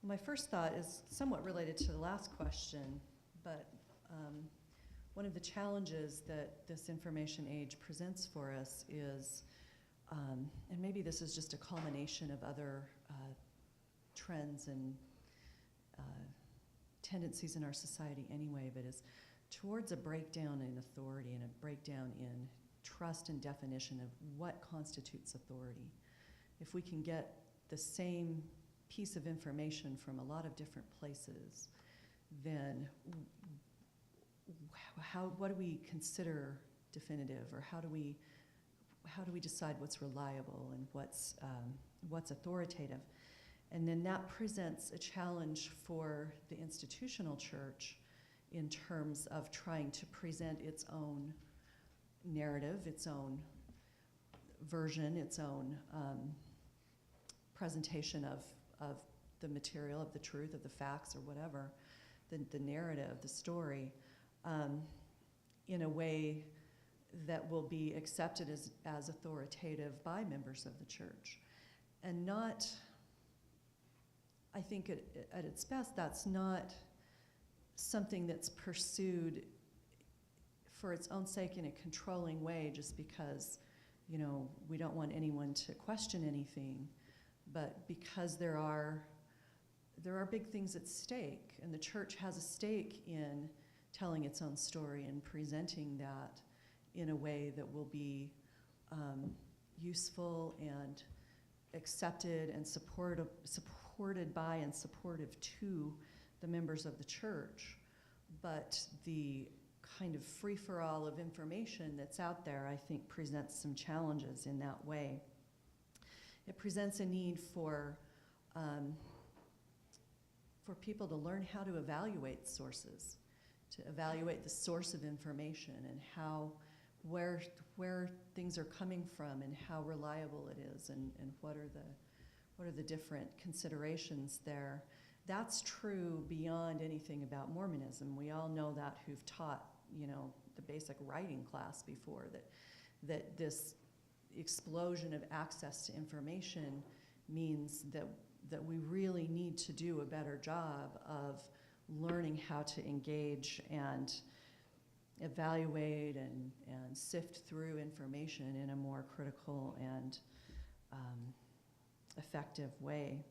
My first thought is somewhat related to the last question, but one of the challenges that this information age presents for us is, and maybe this is just a culmination of other trends and tendencies in our society anyway, but is towards a breakdown in authority and a breakdown in trust and definition of what constitutes authority. If we can get the same piece of information from a lot of different places, then what do we consider definitive, or how do we decide what's reliable and what's authoritative? And then that presents a challenge for the institutional church in terms of trying to present its own narrative, its own version, its own presentation of the material, of the truth, of the facts, or whatever, the narrative, the story, in a way that will be accepted as authoritative by members of the church. And not, I think at its best, that's not something that's pursued for its own sake in a controlling way, just because, we don't want anyone to question anything, but because there are big things at stake, and the church has a stake in telling its own story and presenting that in a way that will be useful and accepted and supported by and supportive to the members of the church. But the kind of free-for-all of information that's out there, I think, presents some challenges in that way. It presents a need for people to learn how to evaluate sources, to evaluate the source of information and where things are coming from and how reliable it is, and what are the different considerations there. That's true beyond anything about Mormonism. We all know that who've taught, the basic writing class before, that this explosion of access to information means that we really need to do a better job of learning how to engage and evaluate and sift through information in a more critical and effective way.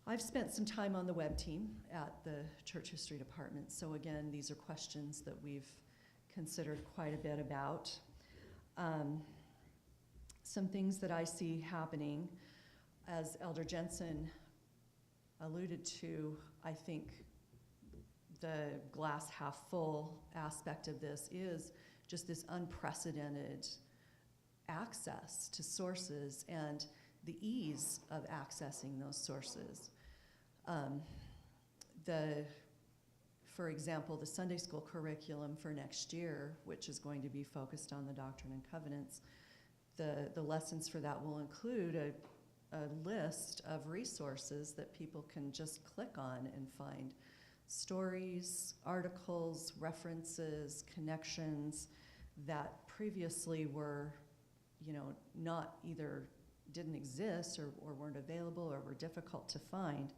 I've spent some time on the web team at the Church History Department, so again, these are questions that we've considered quite a bit about. Some things that I see happening, as Elder Jensen alluded to, I think the glass half full aspect of this is just this unprecedented access to sources and the ease of accessing those sources. For example, the Sunday school curriculum for next year, which is going to be focused on the Doctrine and Covenants, the lessons for that will include a list of resources that people can just click on and find stories, articles, references, connections that previously were, not either didn't exist or weren't available or were difficult to find.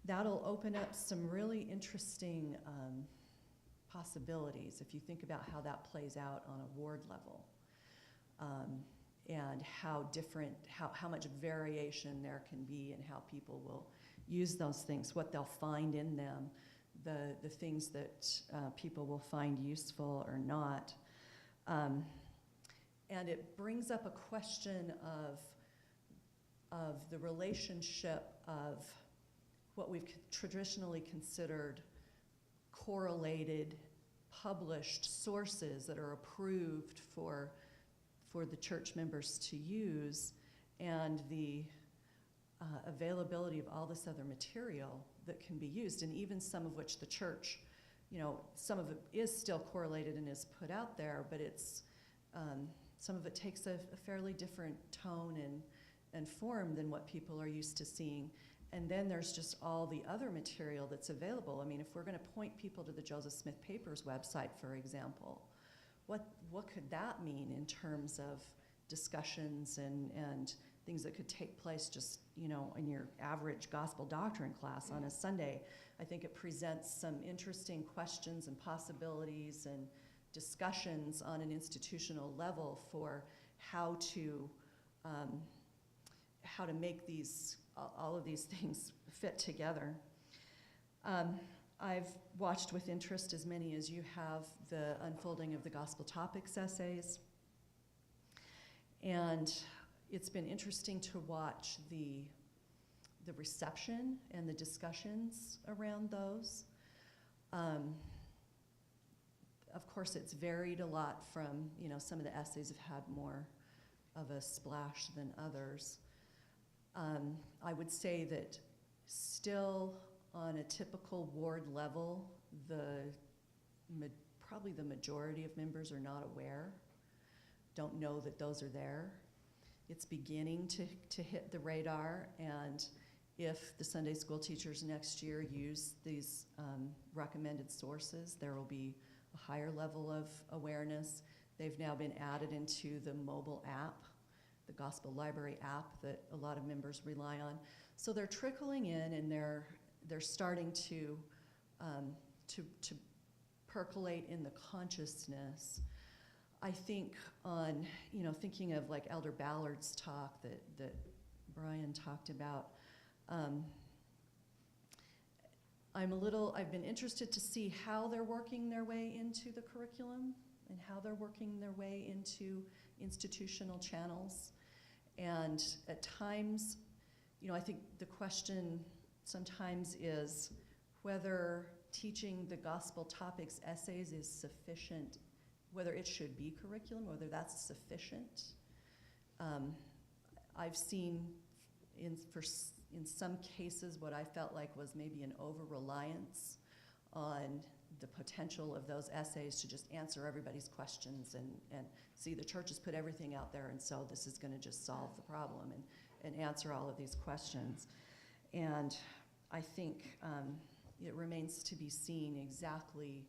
That'll open up some really interesting possibilities if you think about how that plays out on a ward level, and how much variation there can be and how people will use those things, what they'll find in them, the things that people will find useful or not. And it brings up a question of the relationship of what we've traditionally considered correlated, published sources that are approved for the church members to use, and the availability of all this other material that can be used, and even some of which the church, some of it is still correlated and is put out there, but it's some of it takes a fairly different tone and form than what people are used to seeing. And then there's just all the other material that's available. I mean, if we're going to point people to the Joseph Smith Papers website, for example, what could that mean in terms of discussions and things that could take place just, in your average gospel doctrine class on a Sunday? I think it presents some interesting questions and possibilities and discussions on an institutional level for how to make all of these things fit together. I've watched with interest, as many as you have, the unfolding of the Gospel Topics essays. And it's been interesting to watch the reception and the discussions around those. Of course, it's varied a lot from, some of the essays have had more of a splash than others. I would say that still on a typical ward level, probably the majority of members are not aware, don't know that those are there. It's beginning to hit the radar, and if the Sunday school teachers next year use these recommended sources, there will be a higher level of awareness. They've now been added into the mobile app, the Gospel Library app that a lot of members rely on. So they're trickling in, and they're starting to percolate in the consciousness. I think on, thinking of like Elder Ballard's talk that Brian talked about, I've been interested to see how they're working their way into the curriculum and how they're working their way into institutional channels. And at times, I think the question sometimes is whether teaching the Gospel Topics essays is sufficient, whether it should be curriculum, whether that's sufficient. I've seen in some cases what I felt like was maybe an over-reliance on the potential of those essays to just answer everybody's questions and see, the church has put everything out there, and so this is going to just solve the problem and answer all of these questions. And I think it remains to be seen exactly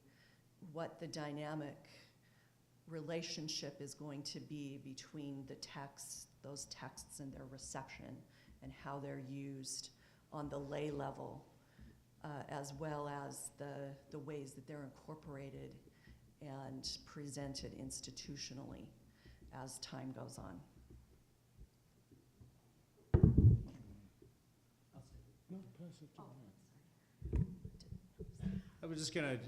what the dynamic relationship is going to be between the texts, those texts and their reception, and how they're used on the lay level, as well as the ways that they're incorporated and presented institutionally as time goes on. No, pass it to I was just going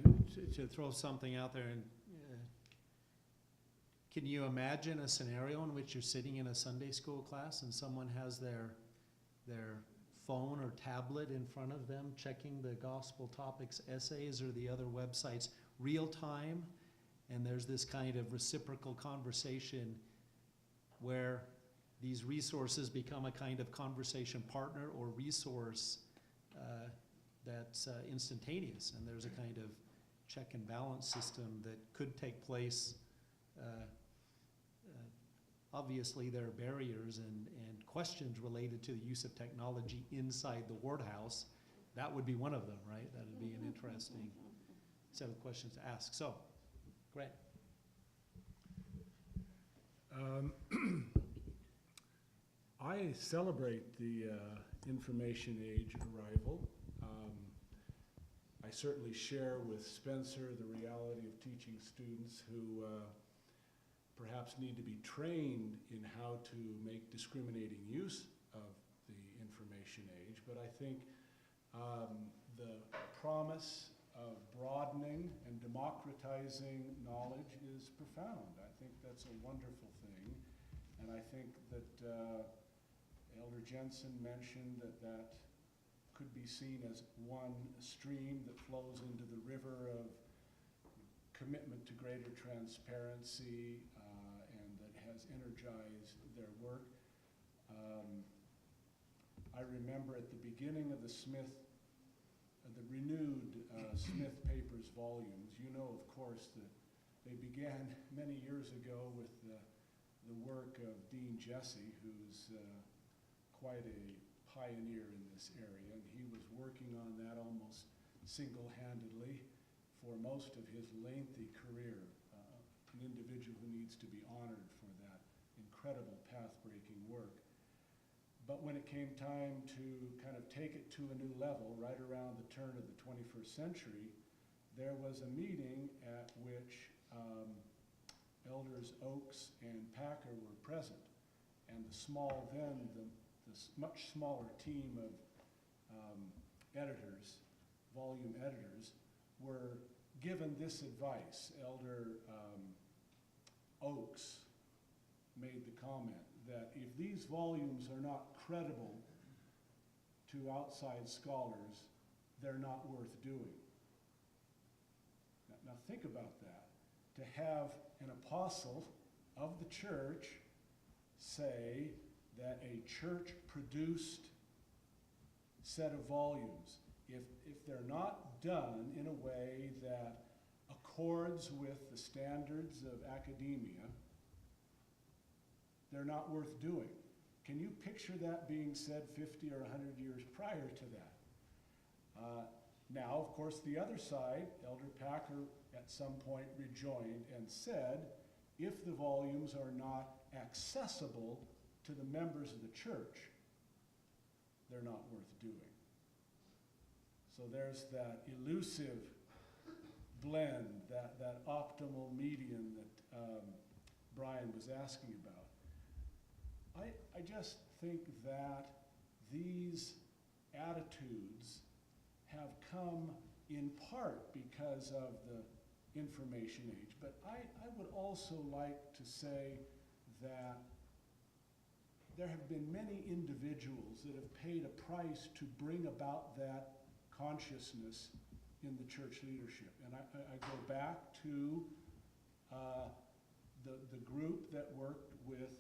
to throw something out there. And can you imagine a scenario in which you're sitting in a Sunday school class and someone has their phone or tablet in front of them, checking the Gospel Topics essays or the other websites real time, and there's this kind of reciprocal conversation where these resources become a kind of conversation partner or resource that's instantaneous, and there's a kind of check and balance system that could take place. Obviously, there are barriers and questions related to the use of technology inside the Ward House. That would be one of them, right? That would be an interesting set of questions to ask. So, Grant. I celebrate the information age arrival. I certainly share with Spencer the reality of teaching students who perhaps need to be trained in how to make discriminating use of the information age, but I think the promise of broadening and democratizing knowledge is profound. I think that's a wonderful thing, and I think that Elder Jensen mentioned that could be seen as one stream that flows into the river of commitment to greater transparency and that has energized their work. I remember at the beginning of the renewed Smith Papers volumes, you know, of course, that they began many years ago with the work of Dean Jesse, who's quite a pioneer in this area, and he was working on that almost single-handedly for most of his lengthy career, an individual who needs to be honored for that incredible path-breaking work. But when it came time to kind of take it to a new level, right around the turn of the 21st century, there was a meeting at which Elders Oakes and Packer were present, and the much smaller team of editors, volume editors, were given this advice. Elder Oakes made the comment that if these volumes are not credible to outside scholars, they're not worth doing. Now think about that. To have an apostle of the church say that a church-produced set of volumes, if they're not done in a way that accords with the standards of academia, they're not worth doing. Can you picture that being said 50 or 100 years prior to that? Now, of course, the other side, Elder Packer at some point rejoined and said, if the volumes are not accessible to the members of the church, they're not worth doing. So there's that elusive blend, that optimal median that Brian was asking about. I just think that these attitudes have come in part because of the information age, but I would also like to say that there have been many individuals that have paid a price to bring about that consciousness in the church leadership. And I go back to the group that worked with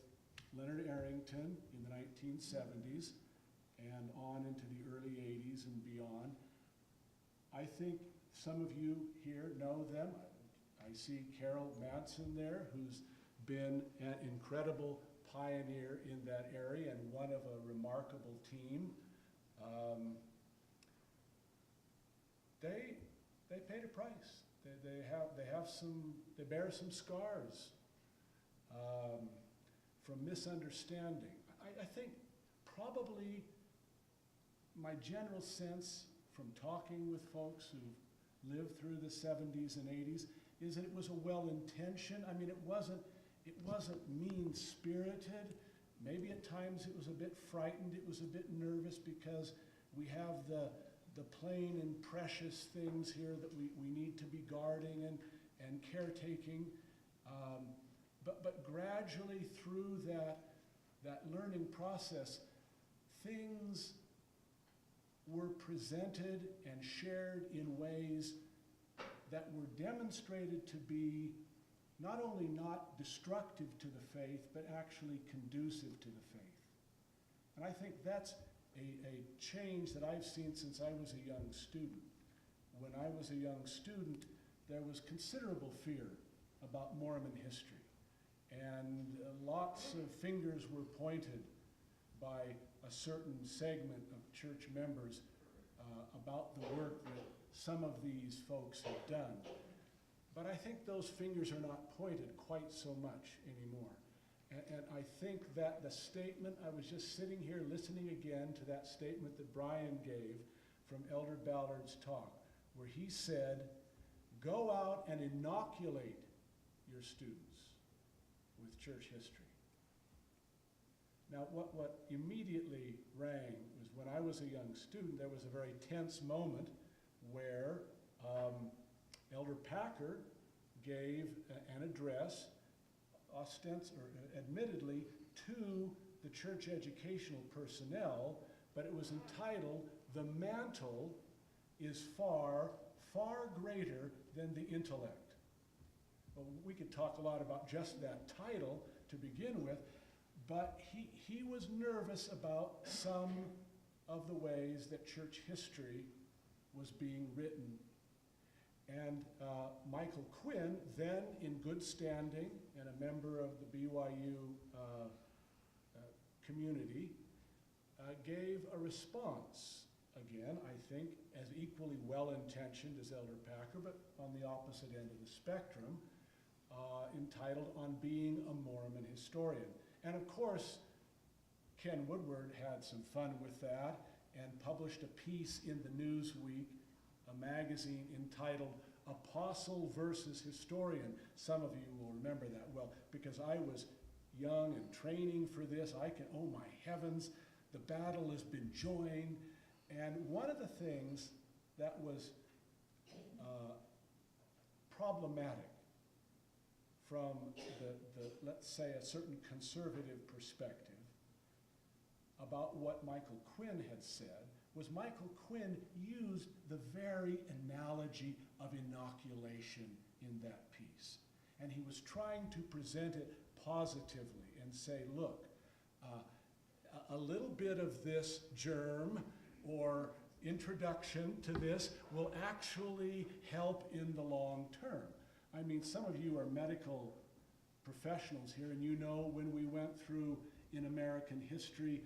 Leonard Arrington in the 1970s and on into the early 80s and beyond. I think some of you here know them. I see Carol Madsen there, who's been an incredible pioneer in that area and one of a remarkable team. They paid a price. They bear some scars from misunderstanding. I think probably my general sense from talking with folks who lived through the 70s and 80s is that it was a well-intentioned. I mean, it wasn't mean-spirited. Maybe at times it was a bit frightened. It was a bit nervous because we have the plain and precious things here that we need to be guarding and caretaking. But gradually through that learning process, things presented and shared in ways that were demonstrated to be not only not destructive to the faith, but actually conducive to the faith. And I think that's a change that I've seen since I was a young student. When I was a young student, there was considerable fear about Mormon history. And lots of fingers were pointed by a certain segment of church members about the work that some of these folks have done. But I think those fingers are not pointed quite so much anymore. And I think that the statement, I was just sitting here listening again to that statement that Brian gave from Elder Ballard's talk, where he said, go out and inoculate your students with church history. Now, what immediately rang was when I was a young student, there was a very tense moment where Elder Packer gave an address, admittedly, to the church educational personnel, but it was entitled, "The Mantle is Far, Far Greater Than the Intellect." Well, we could talk a lot about just that title to begin with, but he was nervous about some of the ways that church history was being written. And Michael Quinn, then in good standing and a member of the BYU community, gave a response, again, I think, as equally well-intentioned as Elder Packer, but on the opposite end of the spectrum, entitled "On Being a Mormon Historian." And of course, Ken Woodward had some fun with that and published a piece in the Newsweek, a magazine entitled "Apostle versus Historian." Some of you will remember that well, because I was young and training for this. Oh my heavens, the battle has been joined. And one of the things that was problematic from let's say, a certain conservative perspective about what Michael Quinn had said was Michael Quinn used the very analogy of inoculation in that piece. And he was trying to present it positively and say, look, a little bit of this germ or introduction to this will actually help in the long term. I mean, some of you are medical professionals here, and you know when we went through in American history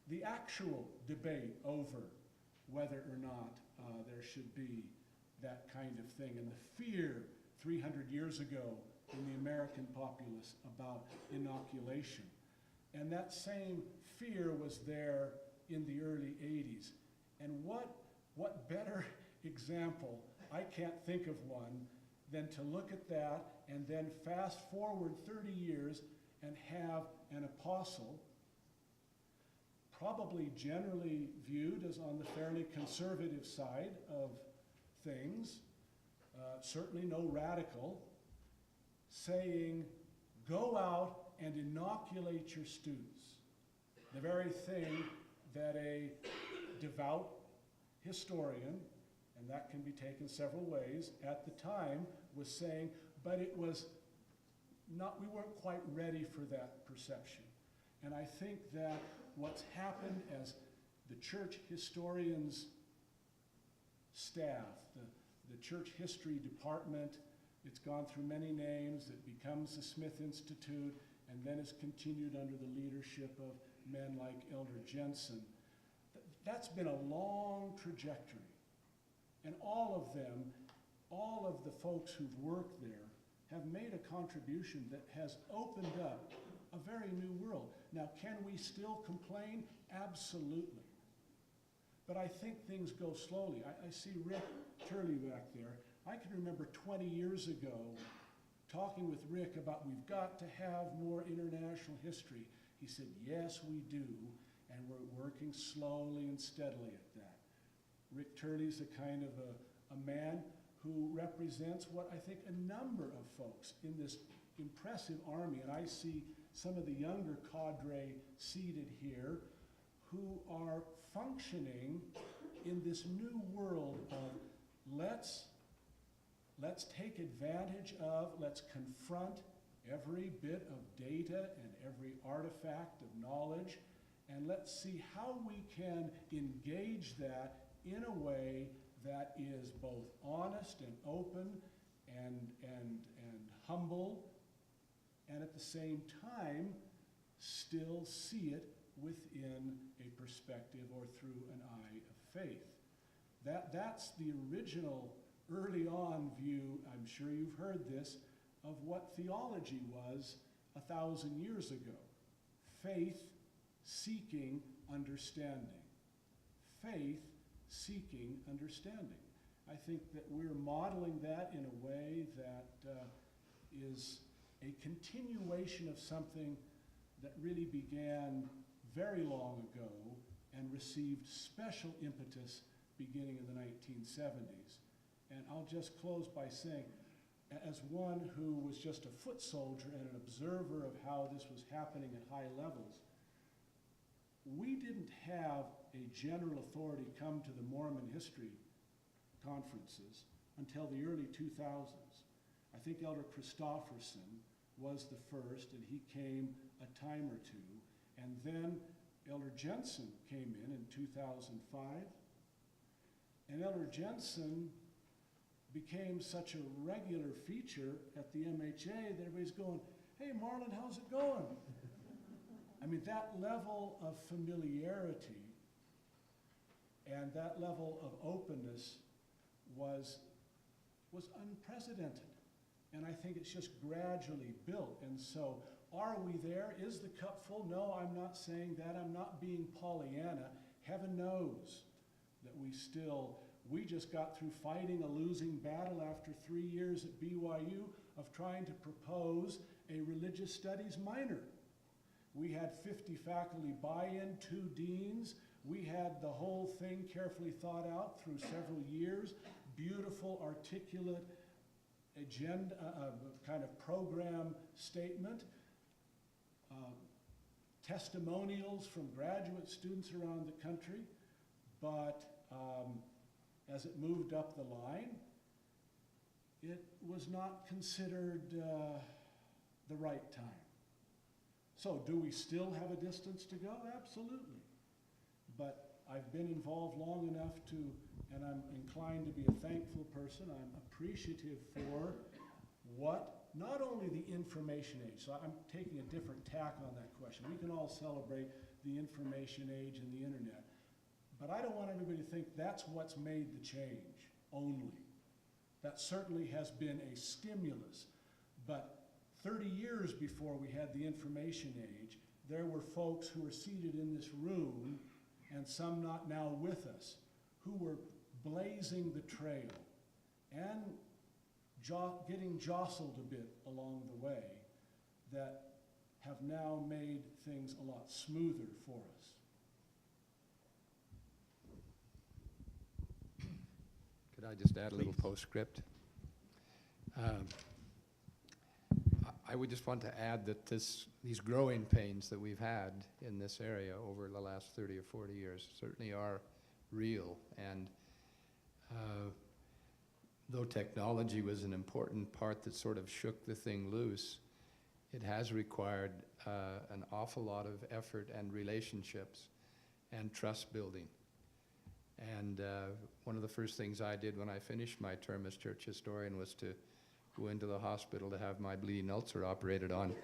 the actual debate over whether or not there should be that kind of thing, and the fear 300 years ago in the American populace about inoculation. And that same fear was there in the early 80s. And what better example, I can't think of one, than to look at that and then fast forward 30 years and have an apostle, probably generally viewed as on the fairly conservative side of things, certainly no radical, saying, go out and inoculate your students. The very thing that a devout historian, and that can be taken several ways, at the time was saying, but it was not, we weren't quite ready for that perception. And I think that what's happened as the church historians staff, the church history department, it's gone through many names. It becomes the Smith Institute, and then is continued under the leadership of men like Elder Jensen. That's been a long trajectory. And all of them, all of the folks who've worked there, have made a contribution that has opened up a very new world. Now, can we still complain? Absolutely. But I think things go slowly. I see Rick Turley back there. I can remember 20 years ago talking with Rick about we've got to have more international history. He said, yes, we do, and we're working slowly and steadily at that. Rick Turley's a kind of a man who represents what I think a number of folks in this impressive army, and I see some of the younger cadre seated here who are functioning in this new world of let's take advantage of, let's confront every bit of data and every artifact of knowledge, and let's see how we can engage that in a way that is both honest and open and humble, and at the same time still see it within a perspective or through an eye of faith. That's the original early on view, I'm sure you've heard this, of what theology was 1,000 years ago. Faith seeking understanding. Faith seeking understanding. I think that we're modeling that in a way that is a continuation of something that really began very long ago and received special impetus beginning in the 1970s. And I'll just close by saying, as one who was just a foot soldier and an observer of how this was happening at high levels, we didn't have a general authority come to the Mormon history conferences until the early 2000s. I think Elder Christofferson was the first, and he came a time or two. And then Elder Jensen came in 2005. And Elder Jensen became such a regular feature at the MHA that everybody's going, "Hey, Marlin, how's it going?" I mean, that level of familiarity and that level of openness was unprecedented. And I think it's just gradually built. And so, are we there? Is the cup full? No, I'm not saying that. I'm not being Pollyanna. Heaven knows that we just got through fighting a losing battle after 3 years at BYU of trying to propose a religious studies minor. We had 50 faculty buy-in, 2 deans. We had the whole thing carefully thought out through several years. Beautiful, articulate agenda, kind of program statement. Testimonials from graduate students around the country. But as it moved up the line, it was not considered the right time. So do we still have a distance to go? Absolutely. But I've been involved long enough to, and I'm inclined to be a thankful person. I'm appreciative for what, not only the information age, so I'm taking a different tack on that question. We can all celebrate the information age and the internet. But I don't want everybody to think that's what's made the change only. That certainly has been a stimulus. But 30 years before we had the information age, there were folks who were seated in this room, and some not now with us, who were blazing the trail and getting jostled a bit along the way that have now made things a lot smoother for us. Could I just add a little postscript? I would just want to add that these growing pains that we've had in this area over the last 30 or 40 years certainly are real. And though technology was an important part that sort of shook the thing loose, it has required an awful lot of effort and relationships and trust building. And one of the first things I did when I finished my term as church historian was to go into the hospital to have my bleeding ulcer operated on.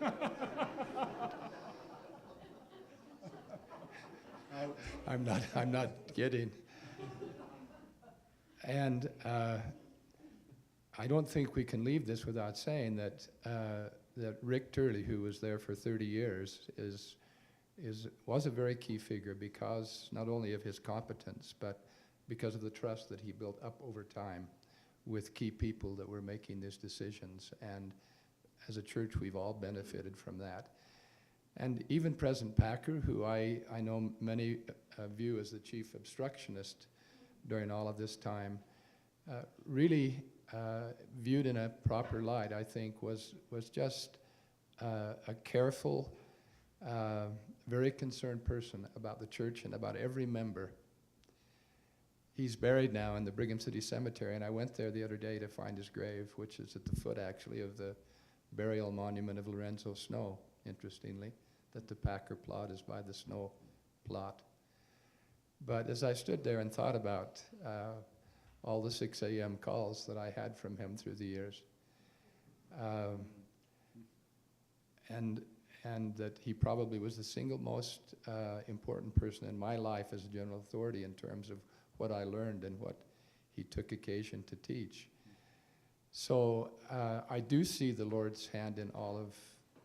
I'm not kidding. And I don't think we can leave this without saying that that Rick Turley, who was there for 30 years, was a very key figure because not only of his competence, but because of the trust that he built up over time with key people that were making these decisions. And as a church, we've all benefited from that. And even President Packer, who I know many view as the chief obstructionist during all of this time, really viewed in a proper light, I think, was just a careful, very concerned person about the church and about every member. he's buried now in the Brigham City Cemetery, and I went there the other day to find his grave, which is at the foot, actually, of the burial monument of Lorenzo Snow, interestingly, that the Packer plot is by the Snow plot. But as I stood there and thought about all the 6 a.m. calls that I had from him through the years, and that he probably was the single most important person in my life as a general authority in terms of what I learned and what he took occasion to teach. So I do see the Lord's hand in all of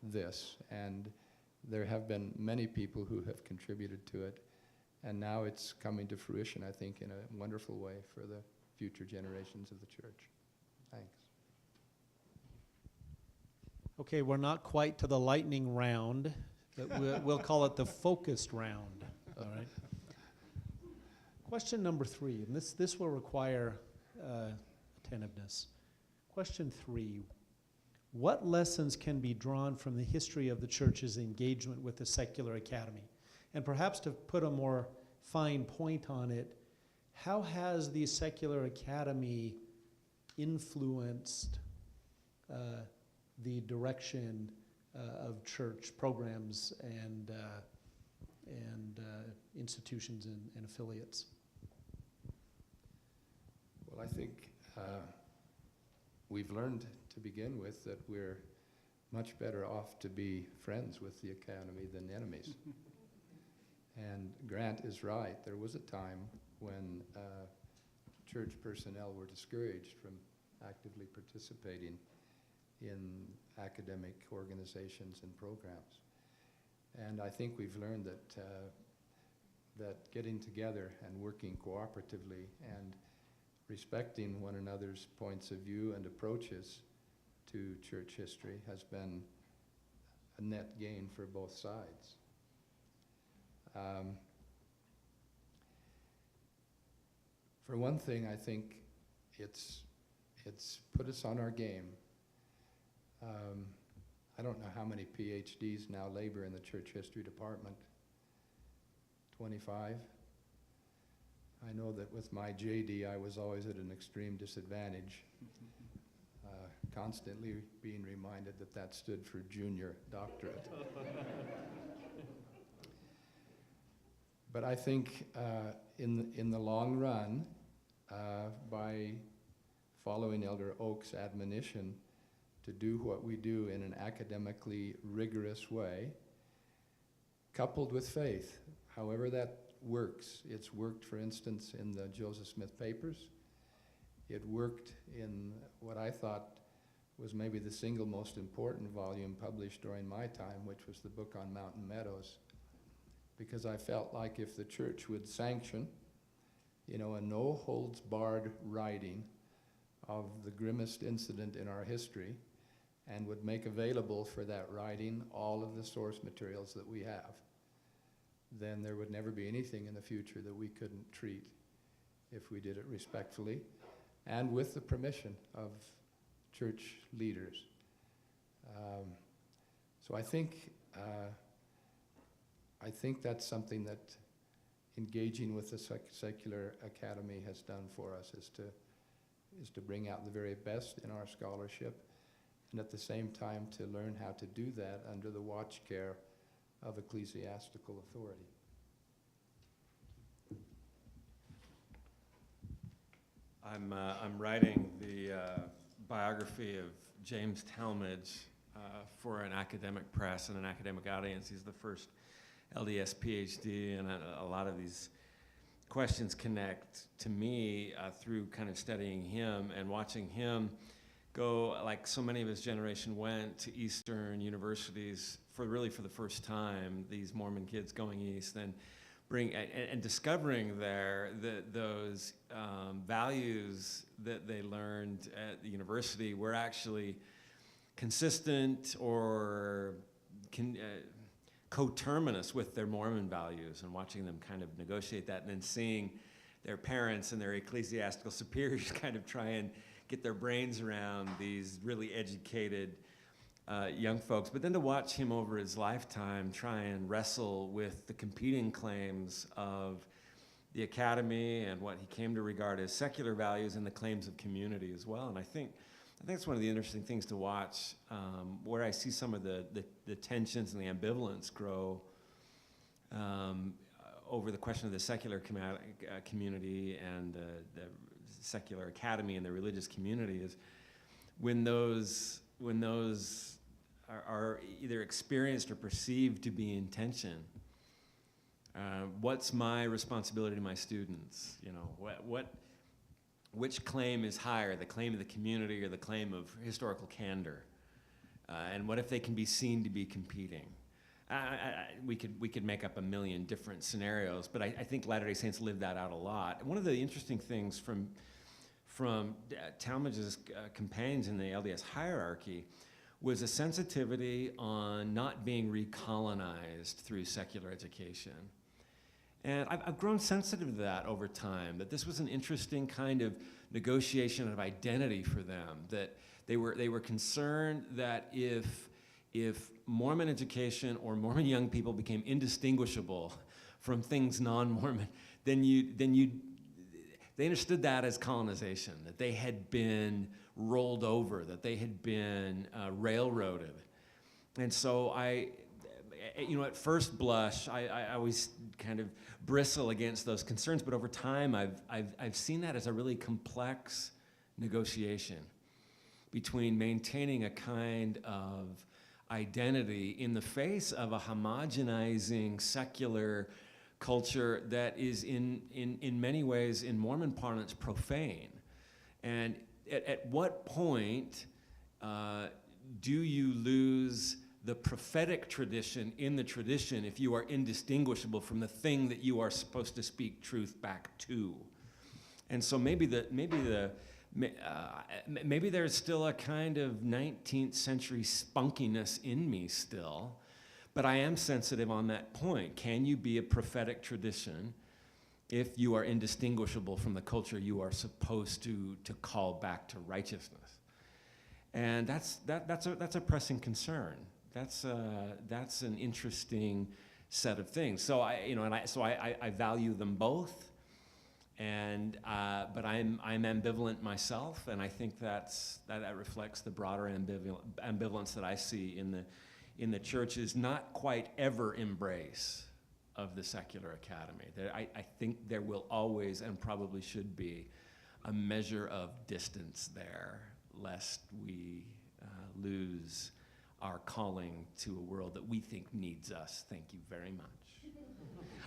this, and there have been many people who have contributed to it, and now it's coming to fruition, I think, in a wonderful way for the future generations of the church. Thanks. Okay, we're not quite to the lightning round, but we'll call it the focused round, all right? Question number 3, and this will require attentiveness. Question 3, what lessons can be drawn from the history of the church's engagement with the secular academy? And perhaps to put a more fine point on it, how has the secular academy influenced the direction of church programs and institutions and affiliates? Well, I think we've learned to begin with that we're much better off to be friends with the academy than enemies. And Grant is right. There was a time when church personnel were discouraged from actively participating in academic organizations and programs. And I think we've learned that that getting together and working cooperatively and respecting one another's points of view and approaches to church history has been a net gain for both sides. For one thing, I think it's put us on our game. I don't know how many Ph.D.s now labor in the church history department. 25? I know that with my J.D. I was always at an extreme disadvantage, constantly being reminded that that stood for junior doctorate. But I think in the long run, by following Elder Oak's admonition to do what we do in an academically rigorous way, coupled with faith, however that works. It's worked, for instance, in the Joseph Smith Papers. It worked in what I thought was maybe the single most important volume published during my time, which was the book on Mountain Meadows, because I felt like if the church would sanction, a no-holds-barred writing of the grimmest incident in our history and would make available for that writing all of the source materials that we have, then there would never be anything in the future that we couldn't treat if we did it respectfully and with the permission of church leaders. So I think that's something that engaging with the secular academy has done for us, is to bring out the very best in our scholarship, and at the same time to learn how to do that under the watch care of ecclesiastical authority. I'm writing the biography of James Talmage for an academic press and an academic audience. He's the first LDS Ph.D., and a lot of these questions connect to me through kind of studying him and watching him go, like so many of his generation went to Eastern universities for the first time, these Mormon kids going east and discovering there those values that they learned at the university were actually consistent or coterminous with their Mormon values, and watching them kind of negotiate that, and then seeing their parents and their ecclesiastical superiors kind of try and get their brains around these really educated young folks. But then to watch him over his lifetime try and wrestle with the competing claims of the academy and what he came to regard as secular values and the claims of community as well. And I think it's one of the interesting things to watch, where I see some of the tensions and the ambivalence grow over the question of the secular community and the secular academy and the religious community, is when those are either experienced or perceived to be in tension. What's my responsibility to my students? You know, which claim is higher, the claim of the community or the claim of historical candor? And what if they can be seen to be competing? We could make up a million different scenarios, but I think Latter-day Saints live that out a lot. One of the interesting things from Talmage's companions in the LDS hierarchy was a sensitivity on not being recolonized through secular education. And I've grown sensitive to that over time, that this was an interesting kind of negotiation of identity for them, that they were concerned that if Mormon education or Mormon young people became indistinguishable from things non-Mormon, then they understood that as colonization, that they had been rolled over, that they had been railroaded. And so at first blush, I always kind of bristle against those concerns, but over time I've seen that as a really complex negotiation between maintaining a kind of identity in the face of a homogenizing secular culture that is in many ways, in Mormon parlance, profane. And at what point do you lose the prophetic tradition in the tradition if you are indistinguishable from the thing that you are supposed to speak truth back to? And so maybe there's still a kind of 19th century spunkiness in me still, but I am sensitive on that point. Can you be a prophetic tradition if you are indistinguishable from the culture you are supposed to call back to righteousness? And that's a pressing concern. That's an interesting set of things. So I value them both, but I'm ambivalent myself, and I think that reflects the broader ambivalence that I see in the church's not quite ever embrace of the secular academy. I think there will always and probably should be a measure of distance there, lest we lose our calling to a world that we think needs us. Thank you very much.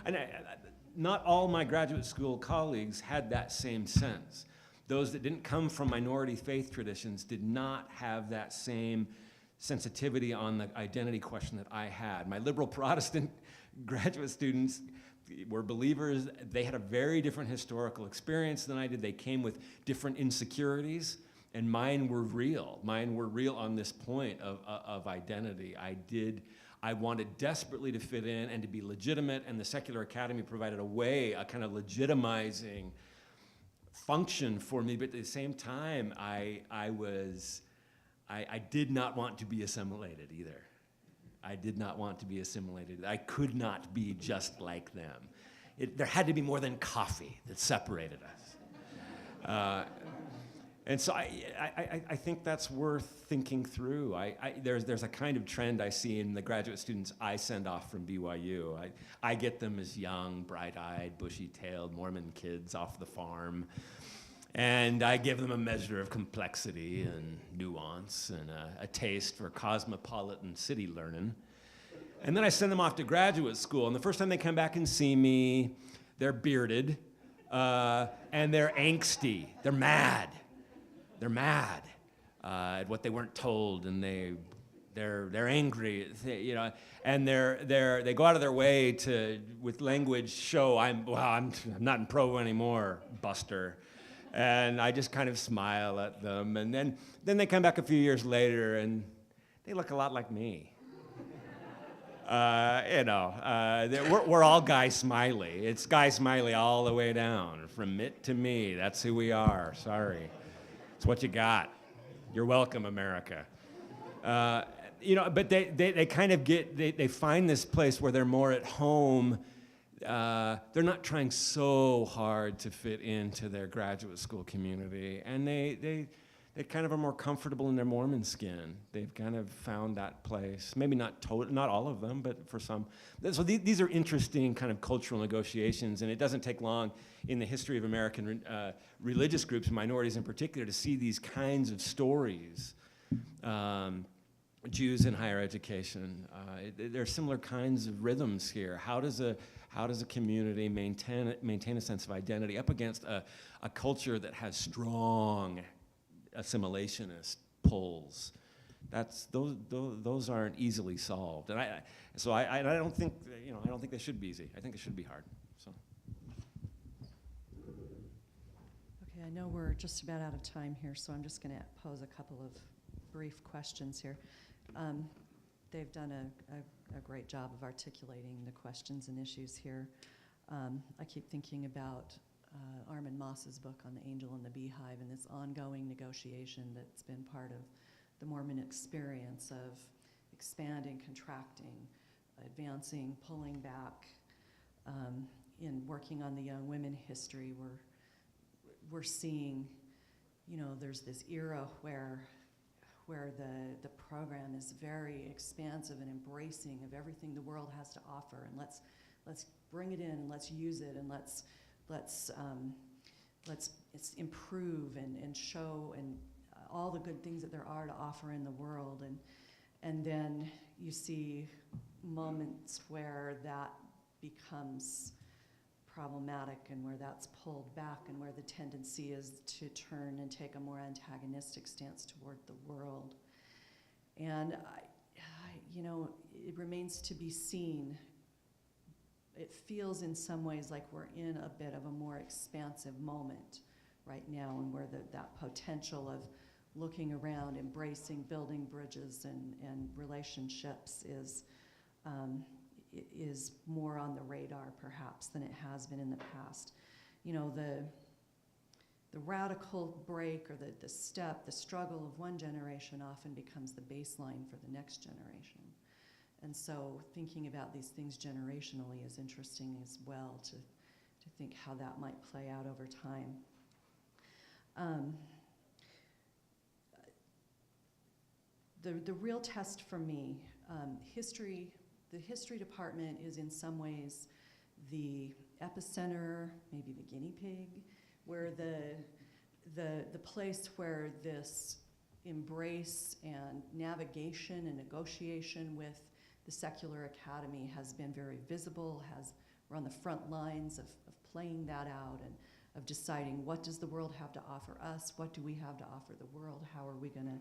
And not all my graduate school colleagues had that same sense. Those that didn't come from minority faith traditions did not have that same sensitivity on the identity question that I had. My liberal Protestant graduate students were believers. They had a very different historical experience than I did. They came with different insecurities, and mine were real. Mine were real on this point of identity. I wanted desperately to fit in and to be legitimate, and the secular academy provided a kind of legitimizing function for me, but at the same time, I did not want to be assimilated either. I did not want to be assimilated. I could not be just like them. There had to be more than coffee that separated us. And so I think that's worth thinking through. There's a kind of trend I see in the graduate students I send off from BYU. I get them as young, bright-eyed, bushy-tailed Mormon kids off the farm. And I give them a measure of complexity and nuance and a taste for cosmopolitan city learning. And then I send them off to graduate school. And the first time they come back and see me, they're bearded and they're angsty. They're mad. They're mad at what they weren't told, and they're angry, and they go out of their way to, with language, show I'm not in pro anymore, Buster. And I just kind of smile at them, and then they come back a few years later, and they look a lot like me. We're all Guy Smiley. It's Guy Smiley all the way down, from Mitt to me. That's who we are. Sorry, it's what you got. You're welcome, America. But they kind of they find this place where they're more at home. they're not trying so hard to fit into their graduate school community, and they kind of are more comfortable in their Mormon skin. They've kind of found that place. Maybe not all of them, but for some. So these are interesting kind of cultural negotiations, and it doesn't take long in the history of American religious groups, minorities in particular, to see these kinds of stories. Jews in higher education. There are similar kinds of rhythms here. How does a community maintain a sense of identity up against a culture that has strong assimilationist pulls? Those aren't easily solved, and I don't think they should be easy. I think it should be hard. So. Okay, I know we're just about out of time here, so I'm just going to pose a couple of brief questions here. They've done a great job of articulating the questions and issues here. I keep thinking about Armin Moss's book on the angel and the beehive and this ongoing negotiation that's been part of the Mormon experience of expanding, contracting, advancing, pulling back. In working on the young women history, we're seeing, there's this era where the program is very expansive and embracing of everything the world has to offer, and let's bring it in and let's use it, and let's improve and show and all the good things that there are to offer in the world, and then you see moments where that becomes problematic and where that's pulled back and where the tendency is to turn and take a more antagonistic stance toward the world. And it remains to be seen. It feels in some ways like we're in a bit of a more expansive moment right now, and where that potential of looking around, embracing, building bridges and relationships is more on the radar perhaps than it has been in the past. The radical break or the struggle of one generation often becomes the baseline for the next generation. And so thinking about these things generationally is interesting as well, to think how that might play out over time. The real test for me, the history department is in some ways the epicenter, maybe the guinea pig, where the place where this embrace and navigation and negotiation with the secular academy has been very visible, we're on the front lines of playing that out and of deciding what does the world have to offer us, what do we have to offer the world, how are we going to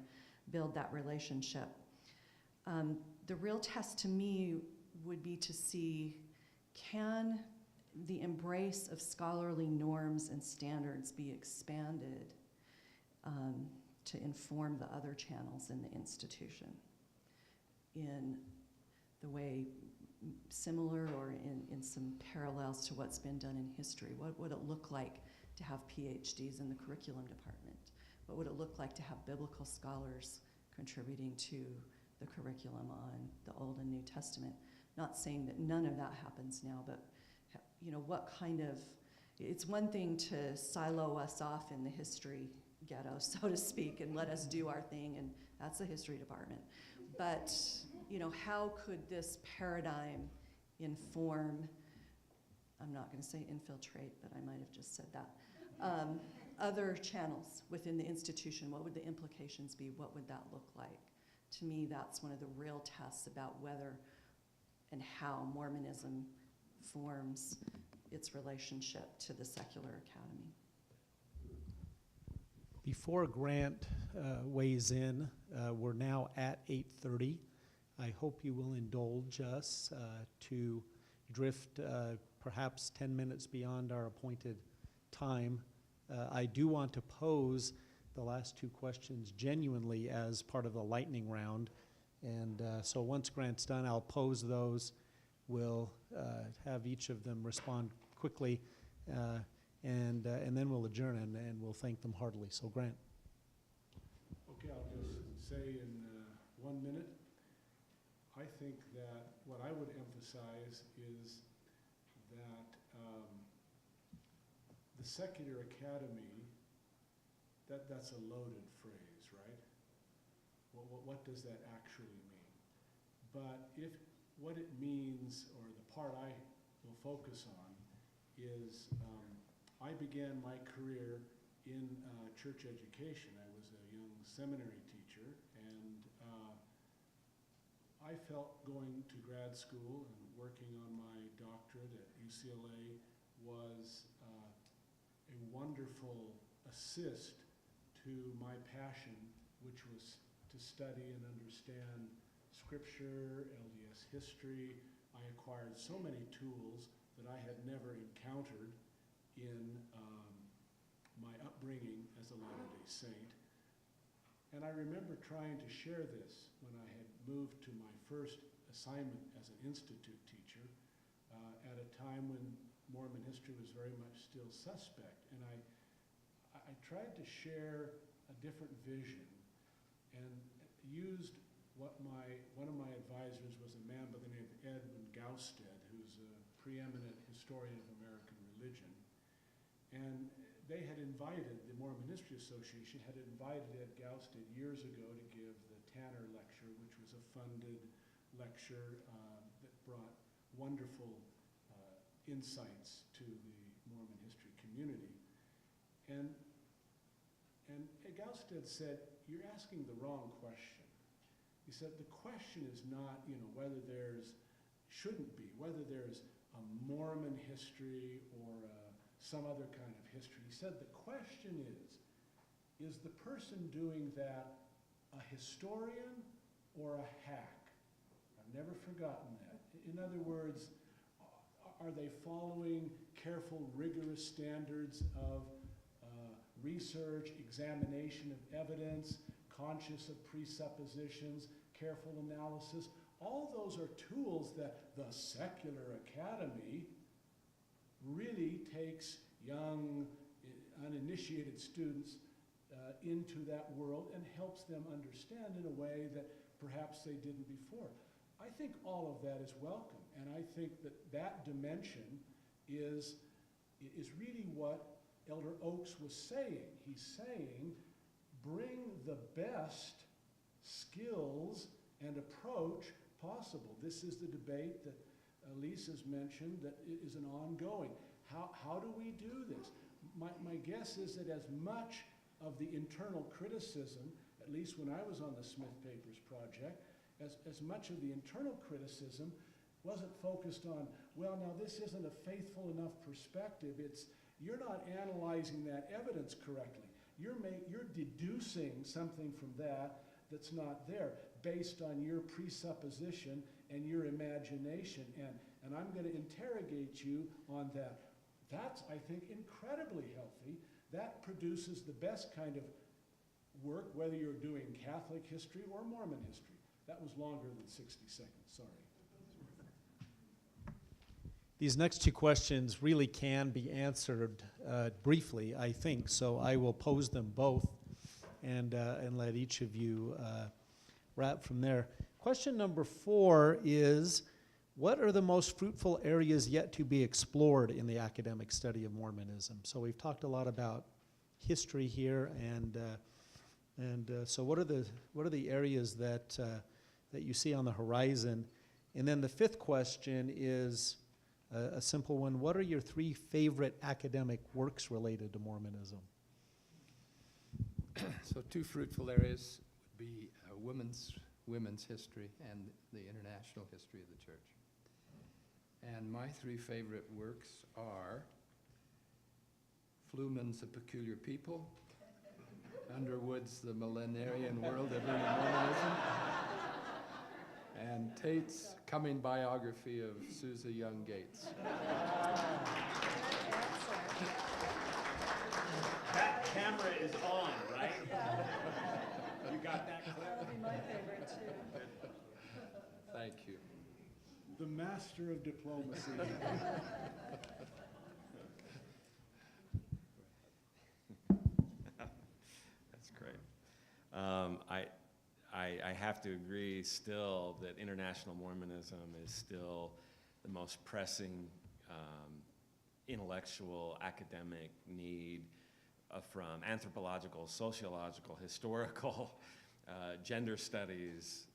build that relationship. The real test to me would be to see, can the embrace of scholarly norms and standards be expanded to inform the other channels in the institution in the way similar or in some parallels to what's been done in history? What would it look like to have Ph.D.s in the curriculum department? What would it look like to have biblical scholars contributing to the curriculum on the Old and New Testament? Not saying that none of that happens now, but what kind of, it's one thing to silo us off in the history ghetto, so to speak, and let us do our thing, and that's the history department. But, how could this paradigm inform, I'm not going to say infiltrate, but I might have just said that, other channels within the institution? What would the implications be? What would that look like? To me, that's one of the real tests about whether and how Mormonism forms its relationship to the secular academy. Before Grant weighs in, we're now at 8:30. I hope you will indulge us to drift perhaps 10 minutes beyond our appointed time. I do want to pose the last two questions genuinely as part of the lightning round. And so once Grant's done, I'll pose those. We'll have each of them respond quickly, and then we'll adjourn and we'll thank them heartily. So Grant. Okay, I'll just say in 1 minute, I think that what I would emphasize is that the secular academy, that's a loaded phrase, right? What does that actually mean? But what it means, or the part I will focus on, is I began my career in church education. I was a young seminary teacher, and I felt going to grad school and working on my doctorate at UCLA was a wonderful assist to my passion, which was to study and understand Scripture, LDS history. I acquired so many tools that I had never encountered in my upbringing as a Latter-day Saint. And I remember trying to share this when I had moved to my first assignment as an institute teacher at a time when Mormon history was very much still suspect. And I tried to share a different vision and used what one of my advisors was a man by the name of Edwin Gausted, who's a preeminent historian of American religion. And they had invited, the Mormon History Association had invited Ed Gausted years ago to give the Tanner Lecture, which was a funded lecture that brought wonderful insights to the Mormon history community. And Ed Gausted said, "You're asking the wrong question." He said, "The question is not, whether whether there's a Mormon history or some other kind of history." He said, "The question is the person doing that a historian or a hack?" I've never forgotten that. In other words, are they following careful, rigorous standards of research, examination of evidence, conscious of presuppositions, careful analysis? All those are tools that the secular academy really takes young, uninitiated students into that world and helps them understand in a way that perhaps they didn't before. I think all of that is welcome, and I think that dimension is really what Elder Oaks was saying. He's saying, bring the best skills and approach possible. This is the debate that Lisa's mentioned that is an ongoing. How do we do this? My guess is that as much of the internal criticism, at least when I was on the Smith Papers project, as much of the internal criticism wasn't focused on, well, now this isn't a faithful enough perspective. You're not analyzing that evidence correctly. You're deducing something from that's not there based on your presupposition and your imagination. And I'm going to interrogate you on that. That's, I think, incredibly healthy. That produces the best kind of work, whether you're doing Catholic history or Mormon history. That was longer than 60 seconds, sorry. These next two questions really can be answered briefly, I think, so I will pose them both and let each of you wrap from there. Question number 4 is, what are the most fruitful areas yet to be explored in the academic study of Mormonism? So we've talked a lot about history here, and so what are the areas that you see on the horizon? And then the 5th question is a simple one. What are your 3 favorite academic works related to Mormonism? So 2 fruitful areas would be women's history and the international history of the church. And my 3 favorite works are Fluman's A Peculiar People, Underwood's The Millenarian World of Early Mormonism, and Tait's coming biography of Susa Young Gates. That camera is on, right? You got that clip? That'll be my favorite too. Thank you. The master of diplomacy. That's great. I have to agree still that international Mormonism is still the most pressing intellectual, academic need from anthropological, sociological, historical, gender studies,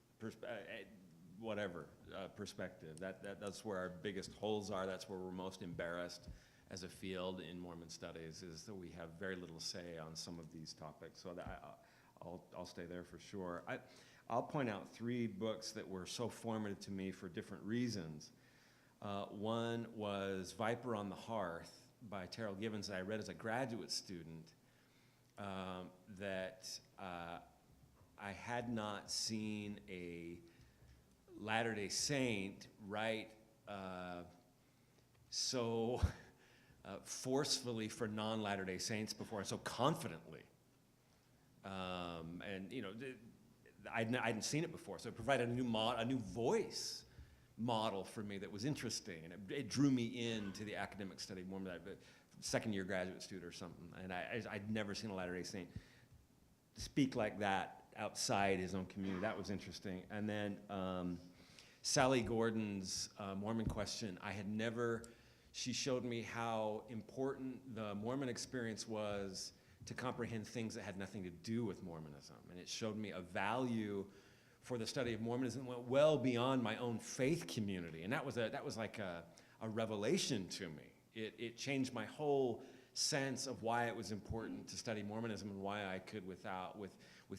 whatever perspective. That's where our biggest holes are. That's where we're most embarrassed as a field in Mormon studies, is that we have very little say on some of these topics. So I'll stay there for sure. I'll point out 3 books that were so formative to me for different reasons. One was Viper on the Hearth by Terrell Givens that I read as a graduate student, that I had not seen a Latter-day Saint write so forcefully for non-Latter-day Saints before, and so confidently. And you know, I hadn't seen it before, so it provided a new voice model for me that was interesting, and it drew me into the academic study of Mormon, second-year graduate student or something. And I'd never seen a Latter-day Saint speak like that outside his own community. That was interesting. And then Sally Gordon's Mormon Question, she showed me how important the Mormon experience was to comprehend things that had nothing to do with Mormonism. And it showed me a value for the study of Mormonism that went well beyond my own faith community. And that was like a revelation to me. It changed my whole sense of why it was important to study Mormonism, and why I could, with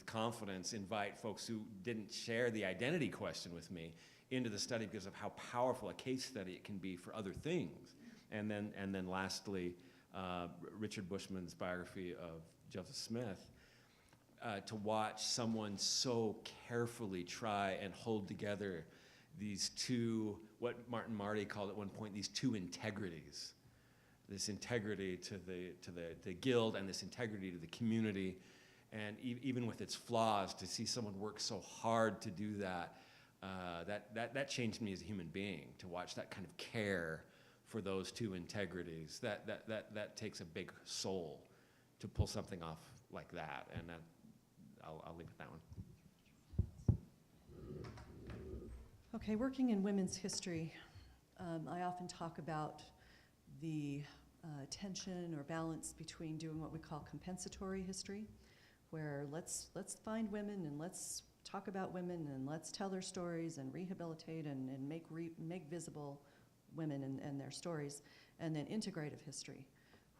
confidence, invite folks who didn't share the identity question with me into the study, because of how powerful a case study it can be for other things. And then lastly, Richard Bushman's biography of Joseph Smith, to watch someone so carefully try and hold together these two, what Martin Marty called at one point, these 2 integrities. This integrity to the guild, and this integrity to the community. And even with its flaws, to see someone work so hard to do that, that changed me as a human being, to watch that kind of care for those 2 integrities. That takes a big soul to pull something off like that. And I'll leave it at that one. Okay, working in women's history, I often talk about the tension or balance between doing what we call compensatory history, where let's find women and let's talk about women and let's tell their stories and rehabilitate and make visible women and their stories, and then integrative history,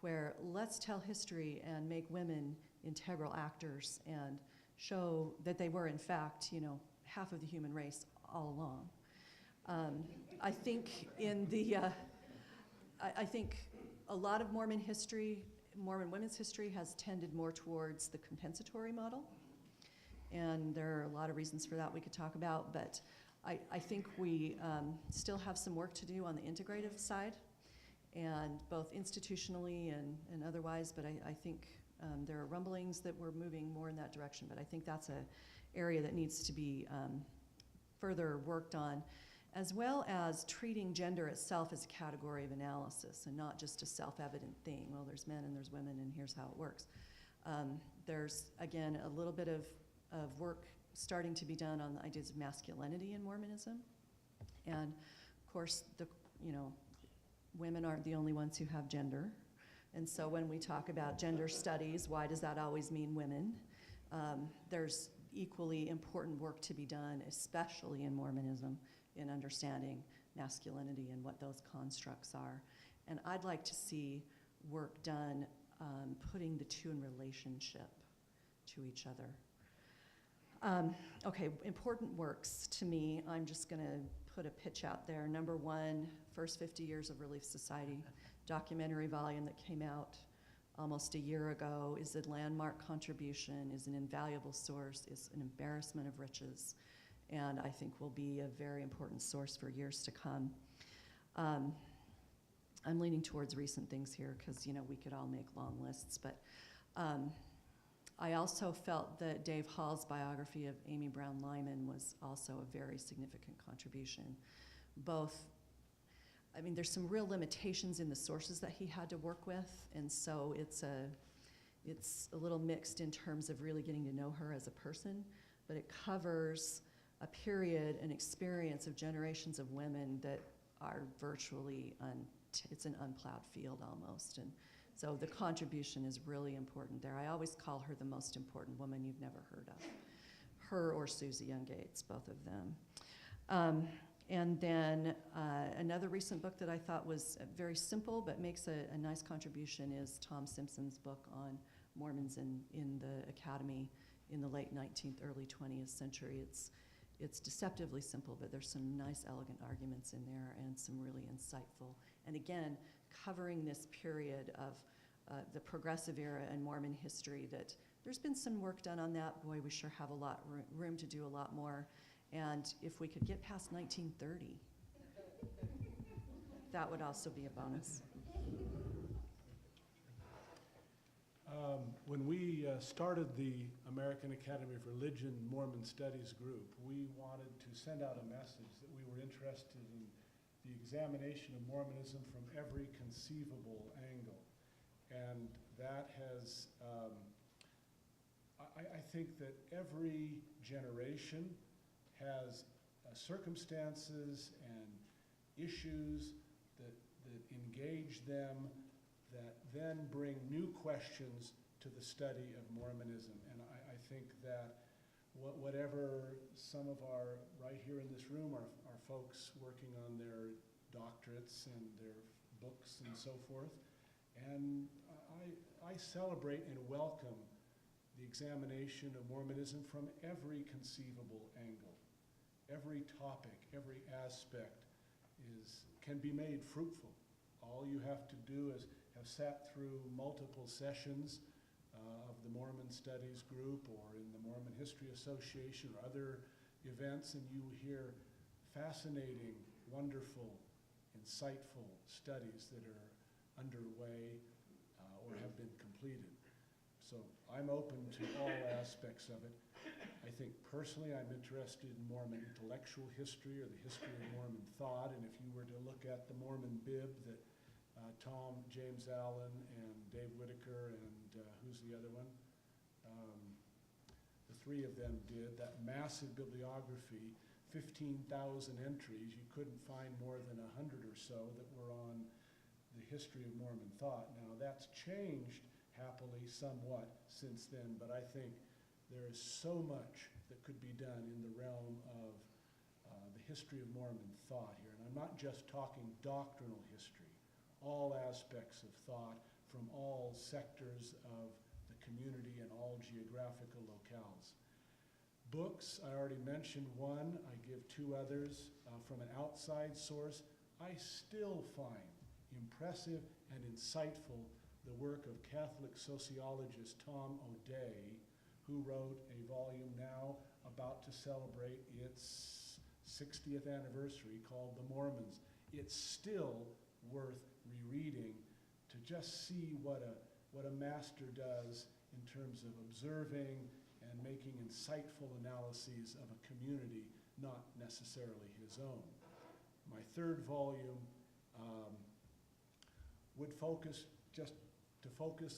where let's tell history and make women integral actors and show that they were, in fact, half of the human race all along. I think I think a lot of Mormon women's history has tended more towards the compensatory model, and there are a lot of reasons for that we could talk about, but I think we still have some work to do on the integrative side, and both institutionally and otherwise, but I think there are rumblings that we're moving more in that direction, but I think that's an area that needs to be further worked on, as well as treating gender itself as a category of analysis and not just a self-evident thing. Well, there's men and there's women and here's how it works. There's, again, a little bit of work starting to be done on the ideas of masculinity in Mormonism. And of course, women aren't the only ones who have gender. And so when we talk about gender studies, why does that always mean women? There's equally important work to be done, especially in Mormonism, in understanding masculinity and what those constructs are. And I'd like to see work done putting the 2 in relationship to each other. Okay, important works to me. I'm just going to put a pitch out there. Number 1, First 50 Years of Relief Society, documentary volume that came out almost a year ago, is a landmark contribution, is an invaluable source, is an embarrassment of riches, and I think will be a very important source for years to come. I'm leaning towards recent things here because we could all make long lists, but I also felt that Dave Hall's biography of Amy Brown Lyman was also a very significant contribution. There's some real limitations in the sources that he had to work with, and so it's a little mixed in terms of really getting to know her as a person, but it covers a period, an experience of generations of women that are virtually it's an unplowed field almost. And so the contribution is really important there. I always call her the most important woman you've never heard of. Her or Susa Young Gates, both of them. And then another recent book that I thought was very simple but makes a nice contribution is Tom Simpson's book on Mormons in the academy in the late 19th, early 20th century. It's deceptively simple, but there's some nice, elegant arguments in there and some really insightful. And again, covering this period of the progressive era in Mormon history, that there's been some work done on that. Boy, we sure have a lot room to do a lot more. And if we could get past 1930, that would also be a bonus. When we started the American Academy of Religion Mormon Studies group, we wanted to send out a message that we were interested in the examination of Mormonism from every conceivable angle. And that has, I think that every generation has circumstances and issues that engage them, that then bring new questions to the study of Mormonism. And I think that whatever some of our, right here in this room, are folks working on their doctorates and their books and so forth. And I celebrate and welcome the examination of Mormonism from every conceivable angle. Every topic, every aspect can be made fruitful. All you have to do is have sat through multiple sessions of the Mormon Studies group or in the Mormon History Association or other events, and you hear fascinating, wonderful, insightful studies that are underway or have been completed. So I'm open to all aspects of it. I think personally I'm interested in Mormon intellectual history or the history of Mormon thought, and if you were to look at the Mormon Bib that Tom, James Allen, and Dave Whitaker, and who's the other one? The three of them did, that massive bibliography, 15,000 entries. You couldn't find more than 100 or so that were on the history of Mormon thought. Now that's changed happily somewhat since then, but I think there is so much that could be done in the realm of the history of Mormon thought here. And I'm not just talking doctrinal history, all aspects of thought from all sectors of the community and all geographical locales. Books, I already mentioned one. I give two others. From an outside source, I still find impressive and insightful the work of Catholic sociologist Tom O'Day, who wrote a volume now about to celebrate its 60th anniversary called The Mormons. It's still worth rereading to just see what a master does in terms of observing and making insightful analyses of a community, not necessarily his own. My third volume would focus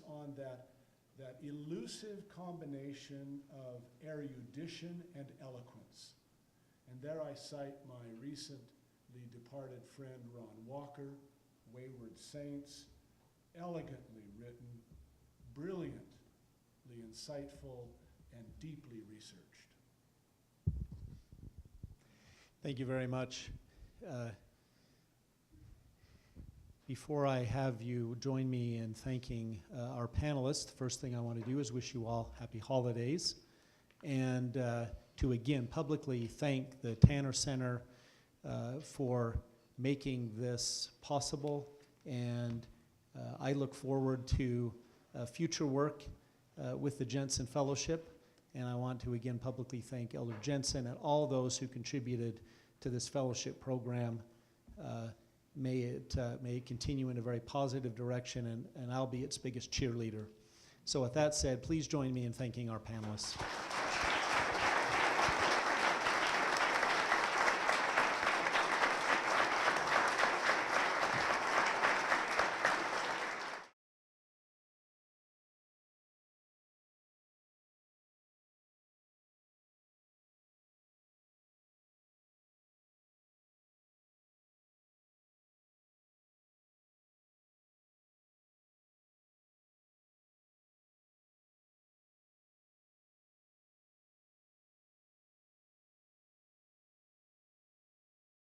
on that elusive combination of erudition and eloquence. And there I cite my recently departed friend Ron Walker, Wayward Saints, elegantly written, brilliantly insightful, and deeply researched. Thank you very much. Before I have you join me in thanking our panelists, the first thing I want to do is wish you all happy holidays, and to again publicly thank the Tanner Center for making this possible, and I look forward to future work with the Jensen Fellowship, and I want to again publicly thank Elder Jensen and all those who contributed to this fellowship program. May it continue in a very positive direction, and I'll be its biggest cheerleader. So with that said, please join me in thanking our panelists.